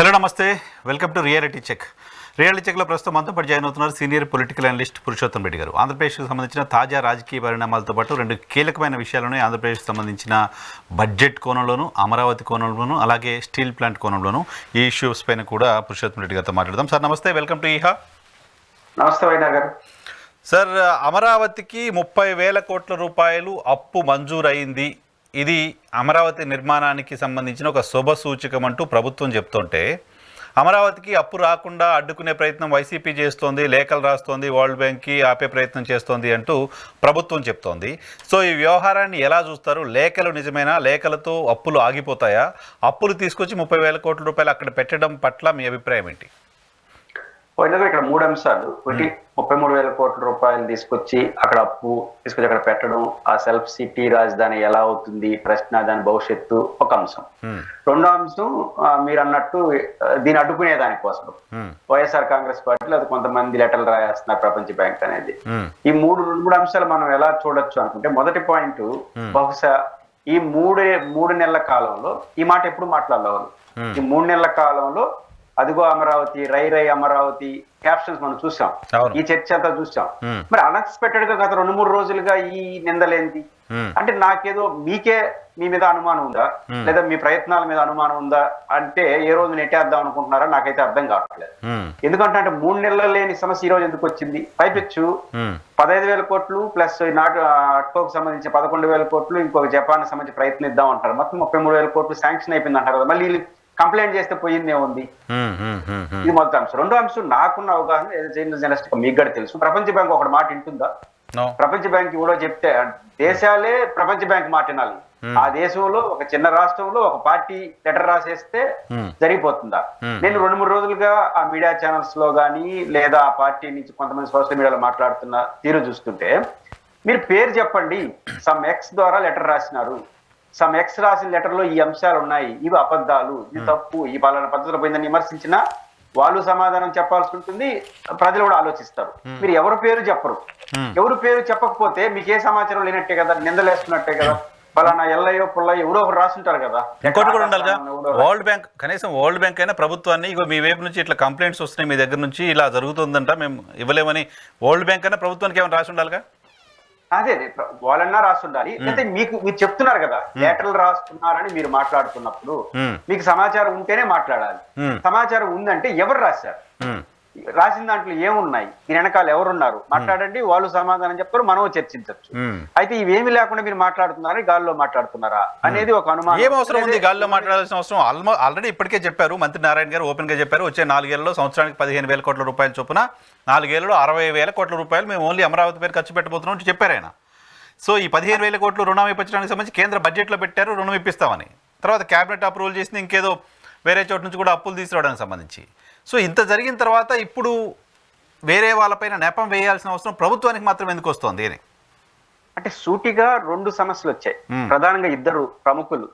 Hello నమస్తే, welcome to reality check. Reality చెక్లో ప్రస్తుతం మనతో పాటు జాయిన్ అవుతున్నారు senior political analyst Purushottam Reddy garu. ఆంధ్రప్రదేశ్కి సంబంధించిన తాజా రాజకీయ పరిణామాలతో పాటు రెండు కీలకమైన విషయాలను ఆంధ్రప్రదేశ్కి సంబంధించిన బడ్జెట్ కోణంలోనూ, అమరావతి కోణంలోనూ, అలాగే స్టీల్ ప్లాంట్ కోణంలోనూ ఈ ఇష్యూస్ పైన కూడా పురుషోత్తం రెడ్డి గారితో మాట్లాడదాం. సార్ నమస్తే, వెల్కమ్ టు ఈహా. నమస్తే వైనా గారు. సార్, అమరావతికి 30,000 కోట్ల రూపాయలు అప్పు మంజూరైంది. ఇది అమరావతి నిర్మాణానికి సంబంధించిన ఒక శుభ సూచకం అంటూ ప్రభుత్వం చెప్తుంటే, అమరావతికి అప్పు రాకుండా అడ్డుకునే ప్రయత్నం వైసీపీ చేస్తోంది, లేఖలు రాస్తోంది, వరల్డ్ బ్యాంక్కి ఆపే ప్రయత్నం చేస్తోంది అంటూ ప్రభుత్వం చెప్తోంది. సో ఈ వ్యవహారాన్ని ఎలా చూస్తారు? లేఖలు నిజమేనా? లేఖలతో అప్పులు ఆగిపోతాయా? అప్పులు తీసుకొచ్చి 30,000 కోట్ల రూపాయలు అక్కడ పెట్టడం పట్ల మీ అభిప్రాయం ఏంటి? ఇక్కడ 3 అంశాలు. ఒకటి, 33,000 కోట్ల రూపాయలు తీసుకొచ్చి అక్కడ అప్పు తీసుకొచ్చి అక్కడ పెట్టడం, ఆ సెల్ఫ్ సిటీ రాజధాని ఎలా అవుతుంది ప్రశ్న, దాని భవిష్యత్తు ఒక అంశం. రెండో అంశం మీరు అన్నట్టు దీన్ని అడ్డుకునే దానికోసం వైఎస్ఆర్ కాంగ్రెస్ పార్టీలో అది కొంతమంది లెటర్లు రాయేస్తున్నారు ప్రపంచ బ్యాంక్ అనేది. ఈ మూడు అంశాలు మనం ఎలా చూడొచ్చు అనుకుంటే, మొదటి పాయింట్, బహుశా ఈ మూడు నెలల కాలంలో ఈ మాట ఎప్పుడు మాట్లాడలేవారు. ఈ 3 నెలల కాలంలో అదిగో అమరావతి, రై అమరావతి క్యాప్షన్స్ మనం చూసాం, ఈ చర్చ అంతా చూసాం. మరి అన్ఎక్స్పెక్టెడ్ గా గత 2-3 రోజులుగా ఈ నిందలేంటి అంటే, నాకేదో మీ మీద అనుమానం ఉందా, లేదా మీ ప్రయత్నాల మీద అనుమానం ఉందా అంటే ఏ రోజు నెట్టేద్దాం అనుకుంటున్నారా నాకైతే అర్థం కావట్లేదు. ఎందుకంటే 3 నెలలు లేని సమస్య ఈ రోజు ఎందుకు వచ్చింది? పైపెచ్చు 15,000 కోట్లు ప్లస్ అట్కోకు సంబంధించి 11,000 కోట్లు, ఇంకొక జపాన్ సంబంధించి ప్రయత్నిద్దాం అంటారు. మొత్తం 33,000 కోట్లు శాంక్షన్ అయిపోయింది అంటారు కదా. మళ్ళీ కంప్లైంట్ చేస్తే పోయిందే ఉంది. ఇది మొదటి అంశం. రెండో అంశం, నాకున్న అవగాహన జర్నలిస్ట్ మీకు కూడా తెలుసు, ప్రపంచ బ్యాంక్ ఒకటి మాట వింటుందా? ప్రపంచ బ్యాంక్ కూడా చెప్తే దేశాలే ప్రపంచ బ్యాంక్ మాట వినాలి. ఆ దేశంలో ఒక చిన్న రాష్ట్రంలో ఒక పార్టీ లెటర్ రాసేస్తే జరిగిపోతుందా? నేను 2-3 రోజులుగా ఆ మీడియా ఛానల్స్ లో గానీ లేదా ఆ పార్టీ నుంచి కొంతమంది సోషల్ మీడియాలో మాట్లాడుతున్న తీరు చూస్తుంటే, మీరు పేరు చెప్పండి, సమ్ ఎక్స్ ద్వారా లెటర్ రాసినారు, సమ్ ఎక్స్ రాసిన లెటర్ లో ఈ అంశాలు ఉన్నాయి, ఇవి అబద్ధాలు, ఇది తప్పు, ఈ పాలన పద్ధతిలో పోయిందని విమర్శించినా వాళ్ళు సమాధానం చెప్పాల్సి ఉంటుంది, ప్రజలు కూడా ఆలోచిస్తారు. మీరు ఎవరి పేరు చెప్పరు. ఎవరు పేరు చెప్పకపోతే మీకు ఏ సమాచారం లేనట్టే కదా, నిందలేస్తున్నట్టే కదా. పలానా ఎల్లయ్యో పుల్లయ్యో ఎవరో ఒకరు రాసుంటారు కదా. ఇంకోటి కూడా ఉండాలిగా, వరల్డ్ బ్యాంక్, కనీసం వరల్డ్ బ్యాంక్ అయినా ప్రభుత్వాన్ని ఇగో మీ వైపు నుంచి ఇట్లా కంప్లైంట్స్ వస్తున్నాయి, మీ దగ్గర నుంచి ఇలా జరుగుతుందంట, మేము ఇవ్వలేమని వరల్డ్ బ్యాంక్ అయినా ప్రభుత్వానికి ఏమైనా రాసి ఉండాలిగా. అదే వాళ్ళన్నా రాస్తుండాలి. అయితే మీరు చెప్తున్నారు కదా, లెటర్లు రాస్తున్నారని మీరు మాట్లాడుతున్నప్పుడు మీకు సమాచారం ఉంటేనే మాట్లాడాలి. సమాచారం ఉందంటే ఎవరు రాశారు, రాసిన దాంట్లో ఏమున్నాయి, దీని వెనకాల ఎవరున్నారు మాట్లాడండి, వాళ్ళు సమాధానం చెప్తారు, మనం చర్చించవచ్చు. అయితే ఇవేమి లేకుండా మీరు మాట్లాడుతున్నారా, గాల్లో మాట్లాడుతున్నారా అనేది ఒక అనుమానం. ఏం అవసరం ఉంది గాల్లో మాట్లాడాల్సిన అవసరం? ఆల్రెడీ ఇప్పటికే చెప్పారు మంత్రి నారాయణ గారు, ఓపెన్ గా చెప్పారు, వచ్చే 4 ఏళ్లలో సంవత్సరానికి 15,000 కోట్ల రూపాయల చొప్పున 4 ఏళ్లలో 60,000 కోట్ల రూపాయలు మేము ఓన్లీ అమరావతి పేరు ఖర్చు పెట్టబోతున్నాం అని చెప్పారు ఆయన. సో ఈ 15,000 కోట్లు రుణం ఇప్పించడానికి సంబంధించి కేంద్ర బడ్జెట్లో పెట్టారు, రుణం ఇప్పిస్తామని. తర్వాత క్యాబినెట్ అప్రూవల్ చేసింది, ఇంకేదో వేరే చోటు నుంచి కూడా అప్పులు తీసుకురావడానికి సంబంధించి. సో ఇంత జరిగిన తర్వాత ఇప్పుడు వేరే వాళ్ళపైన నెపం వేయాల్సిన అవసరం ప్రభుత్వానికి మాత్రం ఎందుకు వస్తుంది అని అంటే, సూటిగా 2 సమస్యలు వచ్చాయి. ప్రధానంగా 2 ప్రముఖులు,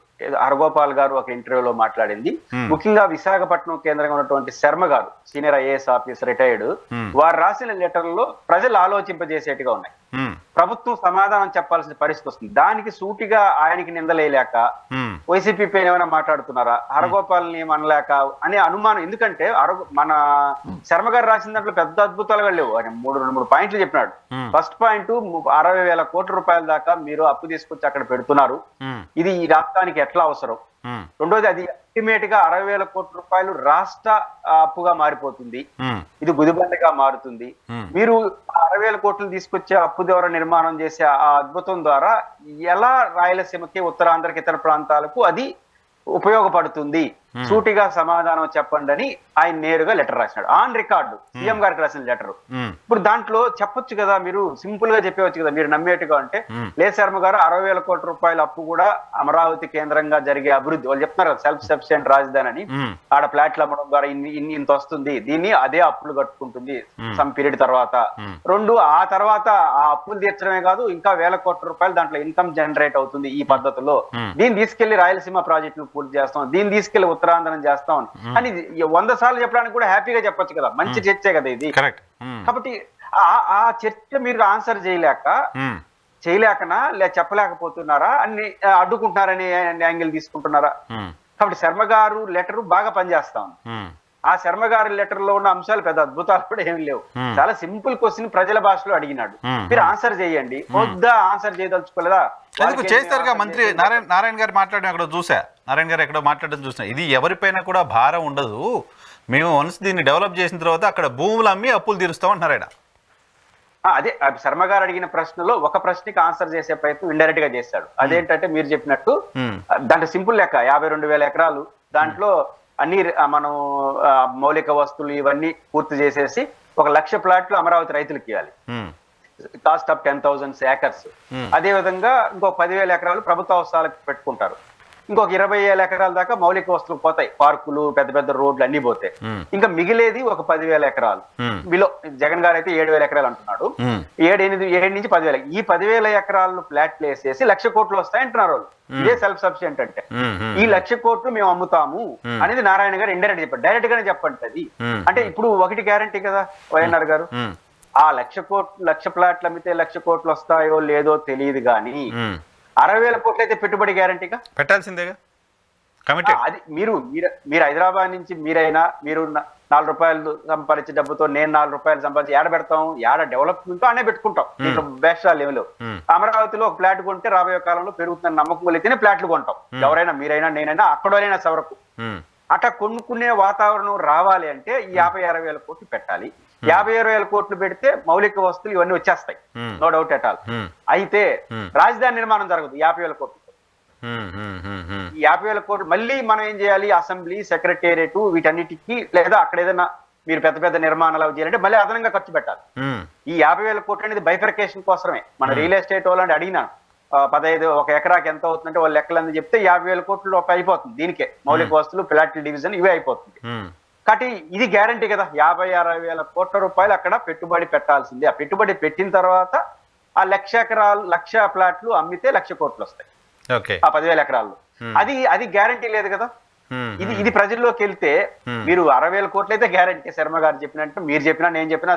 హరగోపాల్ గారు ఒక ఇంటర్వ్యూలో మాట్లాడింది, ముఖ్యంగా విశాఖపట్నం కేంద్రంగా ఉన్నటువంటి శర్మ గారు, సీనియర్ ఐఏఎస్ ఆఫీసర్, రిటైర్డ్, వారు రాసిన లెటర్లో ప్రజలు ఆలోచింపజేసేట్టుగా ఉన్నాయి. ప్రభుత్వం సమాధానం చెప్పాల్సిన పరిస్థితి వస్తుంది. దానికి సూటిగా ఆయనకి నిందలేక వైసీపీ పైన ఏమైనా మాట్లాడుతున్నారా, హరగోపాల్ని ఏమనలేక అనే అనుమానం. ఎందుకంటే మన శర్మ గారు రాసిన దాంట్లో పెద్ద అద్భుతాలుగా లేవు. ఆయన 3 పాయింట్లు చెప్పినాడు. ఫస్ట్ పాయింట్, 60,000 కోట్ల రూపాయల దాకా మీరు అప్పు తీసుకొచ్చి అక్కడ పెడుతున్నారు, ఇది ఈ రాష్ట్రానికి ఎట్లా అవసరం. రెండోది, అది అల్టిమేట్ గా 60,000 కోట్ల రూపాయలు రాష్ట్ర అప్పుగా మారిపోతుంది, ఇది గుదిబండగా మారుతుంది. మీరు 60,000 కోట్లు తీసుకొచ్చే అప్పు ద్వారా నిర్మాణం చేసే ఆ అద్భుతం ద్వారా ఎలా రాయలసీమకి, ఉత్తరాంధ్రకి, ఇతర ప్రాంతాలకు అది ఉపయోగపడుతుంది, సూటిగా సమాధానం చెప్పండి అని ఆయన నేరుగా లెటర్ రాసినాడు, ఆన్ రికార్డు, సీఎం గారికి రాసిన లెటర్. ఇప్పుడు దాంట్లో చెప్పొచ్చు కదా, మీరు సింపుల్ గా చెప్పవచ్చు కదా, మీరు నమ్మేట్టుగా అంటే, లేదు శర్మ గారు 60,000 కోట్ల రూపాయల అప్పు కూడా అమరావతి కేంద్రంగా జరిగే అభివృద్ధి, వాళ్ళు చెప్తున్నారు కదా సెల్ఫ్ సఫిషియెంట్ రాజధాని అని, ఆడ ఫ్లాట్లు అమ్మడం ద్వారా ఇంత వస్తుంది, దీన్ని అదే అప్పులు కట్టుకుంటుంది సమ్ పీరియడ్ తర్వాత. 2, ఆ తర్వాత ఆ అప్పులు తీర్చడమే కాదు, ఇంకా 1,000 కోట్ల రూపాయలు దాంట్లో ఇన్కమ్ జనరేట్ అవుతుంది ఈ పద్ధతిలో, దీన్ని తీసుకెళ్లి రాయలసీమ ప్రాజెక్టులు పూర్తి చేస్తాం, దీన్ని తీసుకెళ్లి ఉత్తరాంధ్రం చేస్తాం అని 100 సార్లు చెప్పడానికి కూడా హ్యాపీగా చెప్పొచ్చు కదా, మంచి చర్చే కదా ఇది. కాబట్టి ఆ చర్చ మీరు ఆన్సర్ చేయలేకనా చెప్పలేకపోతున్నారా, అన్ని అడ్డుకుంటున్నారని యాంగిల్ తీసుకుంటున్నారా? కాబట్టి శర్మ గారు లెటర్ బాగా పనిచేస్తా ఉంది. ఆ శర్మ గారి లెటర్ లో ఉన్న అంశాలు పెద్ద అద్భుతాలు కూడా ఏమి లేవు. చాలా సింపుల్ క్వశ్చన్ ప్రజల భాషలో అడిగినాడు, మీరు ఆన్సర్ చేయండి. వద్దా ఆన్సర్ చేయదలుచుకోలేదా? ఎందుకు చేస్తారుగా మంత్రి నారాయణ గారు మాట్లాడడం అక్కడ చూసా, నారాయణ గారు ఎక్కడో మాట్లాడడం చూసా. ఇది ఎవరిపైన కూడా భారం ఉండదు, మేము వన్స్ దీన్ని డెవలప్ చేసిన తర్వాత అక్కడ భూములు అమ్మి అప్పులు తీరుస్తాం అంటున్నారు ఆయన. అదే శర్మ గారు అడిగిన ప్రశ్నలో ఒక ప్రశ్నకి ఆన్సర్ చేసే ప్రయత్నం ఇండైరెక్ట్ గా చేశాడు. అదేంటంటే మీరు చెప్పినట్టు దాంట్లో సింపుల్ లెక్క 52,000 ఎకరాలు, దాంట్లో అన్ని మనం మౌలిక వస్తువులు ఇవన్నీ పూర్తి చేసేసి 1,00,000 ప్లాట్లు అమరావతి రైతులకు ఇవ్వాలి, కాస్ట్ ఆఫ్ 10,000 ఏకర్స్. అదే విధంగా ఇంకో 10,000 ఎకరాలు ప్రభుత్వ అవసరాలకు పెట్టుకుంటారు. ఇంకొక 20,000 ఎకరాల దాకా మౌలిక వస్తువులు పోతాయి, పార్కులు, పెద్ద పెద్ద రోడ్లు అన్ని పోతాయి. ఇంకా మిగిలేది ఒక 10,000 ఎకరాలు. బిలో జగన్ గారు అయితే 7,000 ఎకరాలు అంటున్నాడు. 7 నుంచి 10,000. ఈ 10,000 ఎకరాలు ఫ్లాట్లు వేసేసి 1,00,000 కోట్లు వస్తాయంటున్నారు వాళ్ళు. ఇదే సెల్ఫ్ సఫిషియెంట్ అంటే. ఈ 1,00,000 కోట్లు మేము అమ్ముతాము అనేది నారాయణ గారు ఇండైరెక్ట్ చెప్పారు. డైరెక్ట్ గానే చెప్పండి అది. అంటే ఇప్పుడు ఒకటి గ్యారంటీ కదా వైఎన్ఆర్ గారు, ఆ 1,00,000 ప్లాట్లు అమ్మితే 1,00,000 కోట్లు వస్తాయో లేదో తెలియదు కానీ 60,000 కోట్లు అయితే పెట్టుబడి గ్యారంటీగా పెట్టాల్సిందేగా. అది మీరు హైదరాబాద్ నుంచి మీరైనా మీరు 4 రూపాయలు సంపాదించే డబ్బుతో నేను 4 రూపాయలు సంపాదించి ఏడ పెడతాం, ఏడ డెవలప్మెంట్ అనే పెట్టుకుంటాం. దీంట్లో బేషాలు ఏమి లేవు. అమరావతిలో ఒక ఫ్లాట్ కొంటే రాబోయే కాలంలో పెరుగుతున్న నమ్మకం కలిగితేనే ఫ్లాట్లు కొంటాం. ఎవరైనా మీరైనా నేనైనా అక్కడైనా సవరకు. అట్లా కొనుక్కునే వాతావరణం రావాలి అంటే ఈ 50,000-60,000 కోట్లు పెట్టాలి. 50,000-60,000 కోట్లు పెడితే మౌలిక వస్తువులు ఇవన్నీ వచ్చేస్తాయి, నో డౌట్ ఎట్ ఆల్. అయితే రాజధాని నిర్మాణం జరగదు 50,000 కోట్లు. ఈ 50,000 కోట్లు మళ్ళీ మనం ఏం చేయాలి? అసెంబ్లీ, సెక్రటేరియట్ వీటన్నిటికీ, లేదా అక్కడ ఏదైనా మీరు పెద్ద పెద్ద నిర్మాణాలు అవి చేయాలంటే మళ్ళీ అదనంగా ఖర్చు పెట్టాలి. ఈ 50,000 కోట్లు అనేది బైఫర్కేషన్ కోసమే. మన రియల్ ఎస్టేట్ వాళ్ళని అడిగినాను, 15 ఒక ఎకరాకి ఎంత అవుతుందంటే వాళ్ళు లెక్కలని చెప్తే 50,000 కోట్లు అయిపోతుంది. దీనికే మౌలిక వస్తువులు, ఫ్లాట్ డివిజన్ ఇవే అయిపోతుంది. కాబట్టి ఇది గ్యారంటీ కదా. 50,000-60,000 కోట్ల రూపాయలు అక్కడ పెట్టుబడి పెట్టాల్సిందే. ఆ పెట్టుబడి పెట్టిన తర్వాత ఆ 1,00,000 ఎకరాలు 1,00,000 ఫ్లాట్లు అమ్మితే 1,00,000 కోట్లు వస్తాయి ఆ 10,000 ఎకరాల్లో. అది గ్యారంటీ లేదు కదా. ఇది ప్రజల్లోకి వెళ్తే మీరు 60,000 కోట్లు అయితే గ్యారంటీ. శర్మ గారు చెప్పినట్టు మీరు చెప్పినా నేను చెప్పినా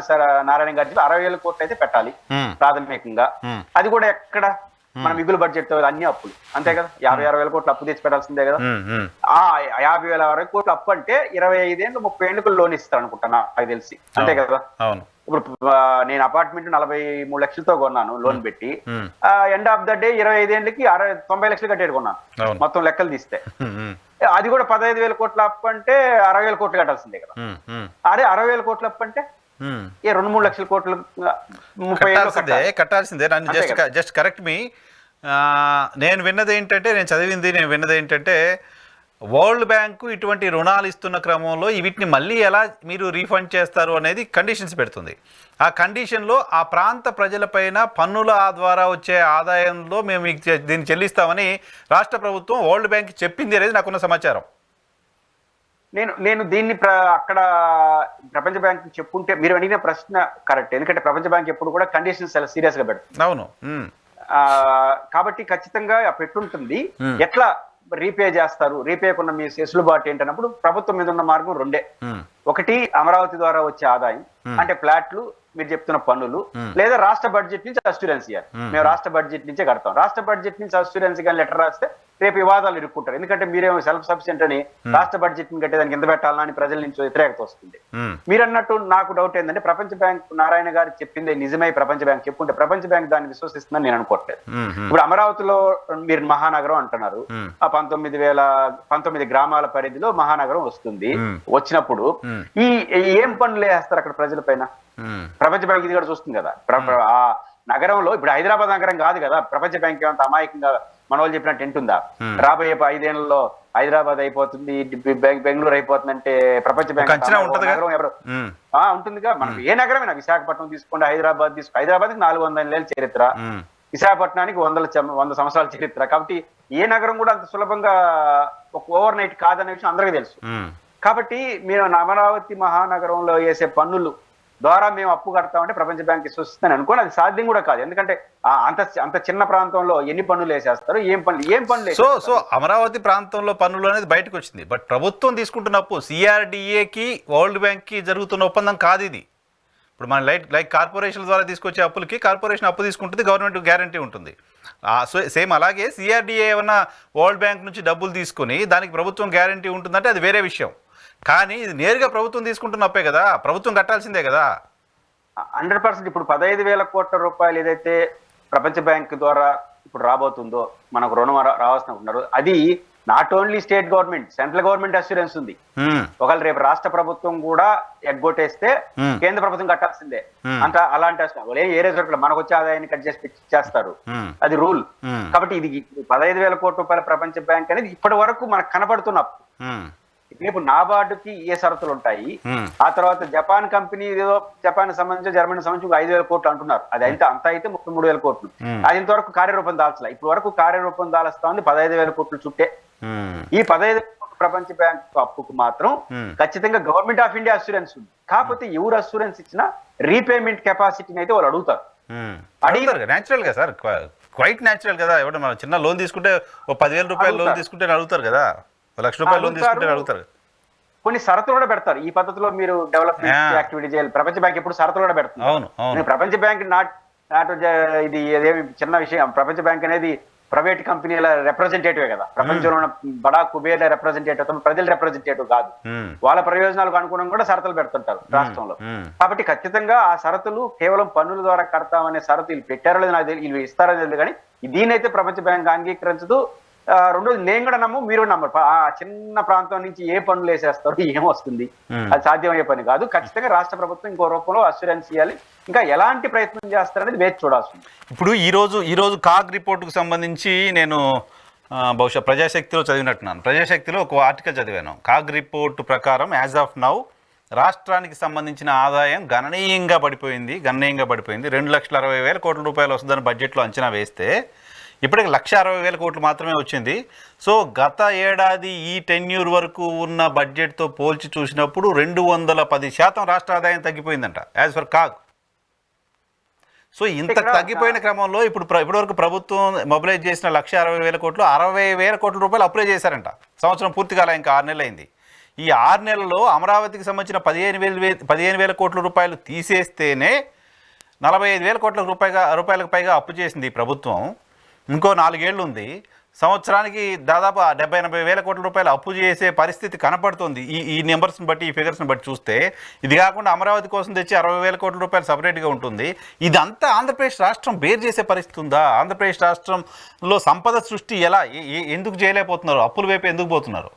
నారాయణ గారు చెప్పిన 60,000 కోట్లు అయితే పెట్టాలి ప్రాథమికంగా. అది కూడా ఎక్కడ మన మిగులు బడ్జెట్ తో అన్ని అప్పులు అంతే కదా. 50,000-60,000 కోట్లు అప్పు తెచ్చి పెట్టాల్సిందే కదా. ఆ 50,000-60,000 కోట్లు అప్పు అంటే 25 ఏళ్ళు 30 ఏళ్ళకు లోన్ ఇస్తారు అనుకుంటున్నా నాకు తెలిసి, అంతే కదా. ఇప్పుడు నేను అపార్ట్మెంట్ 43 లక్షలతో కొన్నాను లోన్ పెట్టి. ఎండ్ ఆఫ్ ద డే 25 ఏళ్ళకి 90 లక్షలు కట్టేది కొన్నాను మొత్తం లెక్కలు తీస్తే. అది కూడా 15,000 కోట్ల అప్పు అంటే 60,000 కోట్లు కట్టాల్సిందే కదా. అదే 60,000 కోట్ల అప్పు అంటే 2-3 లక్షల కోట్లు 30 కట్టాల్సిందే. నన్ను జస్ట్ కరెక్ట్ మీ. నేను విన్నది ఏంటంటే వరల్డ్ బ్యాంకు ఇటువంటి రుణాలు ఇస్తున్న క్రమంలో వీటిని మళ్ళీ ఎలా మీరు రీఫండ్ చేస్తారు అనేది కండిషన్స్ పెడుతుంది. ఆ కండిషన్లో ఆ ప్రాంత ప్రజలపైన పన్నుల ద్వారా వచ్చే ఆదాయంలో మేము మీకు దీన్ని చెల్లిస్తామని రాష్ట్ర ప్రభుత్వం వరల్డ్ బ్యాంక్ చెప్పింది అనేది నాకున్న సమాచారం. నేను దీన్ని అక్కడ ప్రపంచ బ్యాంక్ చెప్పుంటే మీరు అడిగిన ప్రశ్న కరెక్ట్. ఎందుకంటే ప్రపంచ బ్యాంక్ ఎప్పుడు కూడా కండిషన్స్ చాలా సీరియస్ గా పెడుతుంది. అవును. కాబట్టి ఖచ్చితంగా పెట్టుంటుంది. ఎట్లా రీపే చేస్తారు, రీపేకున్న మీ వెసులుబాటు ఏంటన్నప్పుడు ప్రభుత్వం మీద ఉన్న మార్గం రెండే. ఒకటి అమరావతి ద్వారా వచ్చే ఆదాయం, అంటే ఫ్లాట్లు, మీరు చెప్తున్న పన్నులు, లేదా రాష్ట్ర బడ్జెట్ నుంచి అస్యూరెన్స్ ఇవ్వాలి. మేము రాష్ట్ర బడ్జెట్ నుంచే కడతాం. రాష్ట్ర బడ్జెట్ నుంచి అస్యూరెన్స్ కానీ లెటర్ రాస్తే రేపు వివాదాలు ఇరుక్కుంటారు. ఎందుకంటే మీరేమో సెల్ఫ్ సఫిషియెంట్ అని రాష్ట్ర బడ్జెట్ ని కట్టేదానికి ఎంత పెట్టాలని అని ప్రజల నుంచి వ్యతిరేకత వస్తుంది. మీరు అన్నట్టు నాకు డౌట్ ఏంటంటే ప్రపంచ బ్యాంక్ నారాయణ గారు చెప్పింది నిజమై ప్రపంచ బ్యాంక్ చెప్పుంటే ప్రపంచ బ్యాంక్ దాన్ని విశ్వసిస్తుందని నేను అనుకోవట్లేదు. ఇప్పుడు అమరావతిలో మీరు మహానగరం అంటున్నారు, ఆ 19 గ్రామాల పరిధిలో మహానగరం వస్తుంది. వచ్చినప్పుడు ఈ ఏం పనులు వేస్తారు అక్కడ ప్రజల పైన? ప్రపంచ బ్యాంక్ ఇది కూడా చూస్తుంది కదా. ఆ నగరంలో ఇప్పుడు హైదరాబాద్ నగరం కాదు కదా. ప్రపంచ బ్యాంక్ ఏమంత అమాయకంగా మన వాళ్ళు చెప్పినట్టు ఎంటుందా? రాబోయే 5 ఏళ్లలో హైదరాబాద్ అయిపోతుంది, బెంగళూరు అయిపోతుందంటే ప్రపంచ బ్యాంక్ నగరం ఎవరు ఉంటుందిగా. మనం ఏ నగరమైనా విశాఖపట్నం తీసుకోండి, హైదరాబాద్ 400 ఏళ్ళ చరిత్ర, విశాఖపట్నానికి 100 సంవత్సరాల చరిత్ర. కాబట్టి ఏ నగరం కూడా అంత సులభంగా ఒక ఓవర్ నైట్ కాదనే విషయం అందరికీ తెలుసు. కాబట్టి మీరు అమరావతి మహానగరంలో వేసే పన్నులు ద్వారా మేము అప్పు కడతామంటే ప్రపంచ బ్యాంక్ విశ్వసిస్తాను అనుకోని అది సాధ్యం కూడా కాదు. ఎందుకంటే అంత చిన్న ప్రాంతంలో ఎన్ని పన్నులు వేసేస్తారు, ఏం పన్నులు. సో అమరావతి ప్రాంతంలో పన్నులు అనేది బయటకు వచ్చింది. బట్ ప్రభుత్వం తీసుకుంటున్న అప్పు CRDAకి వరల్డ్ బ్యాంక్ కి జరుగుతున్న ఒప్పందం కాదు ఇది. ఇప్పుడు మన లైక్ కార్పొరేషన్ ద్వారా తీసుకొచ్చే అప్పులకి కార్పొరేషన్ అప్పు తీసుకుంటుంది, గవర్నమెంట్ గ్యారంటీ ఉంటుంది. సో సేమ్ అలాగే సిఆర్డిఏ ఏమన్నా వరల్డ్ బ్యాంక్ నుంచి డబ్బులు తీసుకుని దానికి ప్రభుత్వం గ్యారంటీ ఉంటుందంటే అది వేరే విషయం. కానీ ఇది నేరుగా ప్రభుత్వం తీసుకుంటున్న అప్పే కదా, ప్రభుత్వం కట్టాల్సిందే కదా. 100%. ఇప్పుడు 15,000 కోట్ల రూపాయలు ఏదైతే ప్రపంచ బ్యాంక్ ద్వారా ఇప్పుడు రాబోతుందో, మనకు రుణం రావాల్సిన ఉన్నారు, అది not only state government, central government assurance ఉంది. ఒకవేళ రేపు రాష్ట్ర ప్రభుత్వం కూడా ఎగ్గొట్టేస్తే కేంద్ర ప్రభుత్వం కట్టాల్సిందే అంట. అలాంటి ఏ రిజర్వ్ మనకు వచ్చే ఆదాయాన్ని కట్ చేసి చేస్తారు, అది రూల్. కాబట్టి ఇది 15,000 కోట్ల రూపాయల ప్రపంచ బ్యాంక్ అనేది ఇప్పటి వరకు మనకు కనబడుతున్న అప్పు. రేపు నాబార్డుకి ఏ షరతులు ఉంటాయి, ఆ తర్వాత జపాన్ కంపెనీ ఏదో జపాన్ సంబంధించి జర్మనీ సంబంధించి 5,000 కోట్లు అంటున్నారు, అది అయితే అంత అయితే 33,000 కోట్లు. అది ఇంతవరకు కార్యరూపం దాల్చలే. ఇప్పటి వరకు కార్యరూపం దాల్స్తా ఉంది 15,000 కోట్లు చుట్టే. ఈ 15,000 కోట్ల ప్రపంచ బ్యాంక్ అప్పుకు మాత్రం ఖచ్చితంగా గవర్నమెంట్ ఆఫ్ ఇండియా అష్యూరెన్స్ ఉంది. కాకపోతే ఎవరు అష్యూరెన్స్ ఇచ్చినా రీపేమెంట్ కెపాసిటీని అయితే వాళ్ళు అడుగుతారు. న్యాచురల్ గా సార్, క్వైట్ న్యాచురల్ కదా. ఎవరు మనం చిన్న లోన్ తీసుకుంటే 10,000 రూపాయలు లోన్ తీసుకుంటే అడుగుతారు కదా, 1,00,000 రూపాయలు లోన్ తీసుకుంటే అడుగుతారు. కొన్ని షరతులు కూడా పెడతారు, ఈ పద్ధతిలో మీరు డెవలప్మెంట్ యాక్టివిటీ చేయాలి. ప్రపంచ బ్యాంక్ ఎప్పుడు షరతులు కూడా పెడుతుంది. అవును. ప్రపంచ బ్యాంక్ ఇది ఏదేమి చిన్న విషయం. ప్రపంచ బ్యాంక్ అనేది ప్రైవేట్ కంపెనీల రిప్రజెంటేటివ్ కదా, ప్రపంచంలో ఉన్న బడా కుబేర్ల రిప్రజెంటేటివ్, ప్రజల రిప్రజెంటేటివ్ కాదు. వాళ్ళ ప్రయోజనాలకు అనుగుణంగా కూడా షరతులు పెడుతుంటారు రాష్ట్రంలో. కాబట్టి ఖచ్చితంగా ఆ షరతులు కేవలం పన్నుల ద్వారా కడతామనే షరతు వీళ్ళు పెట్టారో లేదు నాకు తెలియదు, వీళ్ళు ఇస్తారో తెలియదు. కానీ దీనైతే ప్రపంచ బ్యాంక్ అంగీకరించదు. రెండోది నేను కూడా నమ్ము, మీరు నమ్మరు. ఆ చిన్న ప్రాంతం నుంచి ఏ పనులు వేసేస్తారు, ఏమొస్తుంది, అది సాధ్యమయ్యే పని కాదు. ఖచ్చితంగా రాష్ట్ర ప్రభుత్వం ఇంకో రూపంలో అష్యూరెన్స్ ఇవ్వాలి. ఇంకా ఎలాంటి ప్రయత్నం చేస్తారనేది వేచి చూడాల్సి ఉంది. ఇప్పుడు ఈరోజు కాగ్ రిపోర్టుకు సంబంధించి నేను బహుశా ప్రజాశక్తిలో చదివినట్టున్నాను. ప్రజాశక్తిలో ఒక ఆర్టికల్ చదివాను. కాగ్ రిపోర్టు ప్రకారం యాజ్ ఆఫ్ నౌ రాష్ట్రానికి సంబంధించిన ఆదాయం గణనీయంగా పడిపోయింది. 2,60,60,000 కోట్ల రూపాయలు వస్తుందని బడ్జెట్లో అంచనా వేస్తే ఇప్పటికి 1,60,000 కోట్లు మాత్రమే వచ్చింది. సో గత ఏడాది ఈ టెన్యూర్ వరకు ఉన్న బడ్జెట్తో పోల్చి చూసినప్పుడు 210% రాష్ట్ర ఆదాయం తగ్గిపోయిందంట యాజ్ ఫర్ కాగ్. సో ఇంత తగ్గిపోయిన క్రమంలో ఇప్పటివరకు ప్రభుత్వం మొబిలైజ్ చేసిన 1,60,000 కోట్లు 60,000 కోట్ల రూపాయలు అప్లై చేశారంట. సంవత్సరం పూర్తి కాలే, ఇంకా 6 నెలలు అయింది. ఈ 6 నెలల్లో అమరావతికి సంబంధించిన 15,000 కోట్ల రూపాయలు తీసేస్తేనే 45,000 కోట్ల రూపాయలకు పైగా అప్పు చేసింది ఈ ప్రభుత్వం. ఇంకో 4 ఏళ్ళు ఉంది. సంవత్సరానికి దాదాపు 70,000-80,000 కోట్ల రూపాయలు అప్పు చేసే పరిస్థితి కనపడుతుంది. ఈ నెంబర్స్ని బట్టి, ఈ ఫిగర్స్ని బట్టి చూస్తే. ఇది కాకుండా అమరావతి కోసం తెచ్చి 60,000 కోట్ల రూపాయలు సపరేట్గా ఉంటుంది. ఇదంతా ఆంధ్రప్రదేశ్ రాష్ట్రం బేర్ చేసే పరిస్థితి ఉందా? ఆంధ్రప్రదేశ్ రాష్ట్రంలో సంపద సృష్టి ఎలా, ఎందుకు చేయలేకపోతున్నారు? అప్పుల వైపు ఎందుకు పోతున్నారు?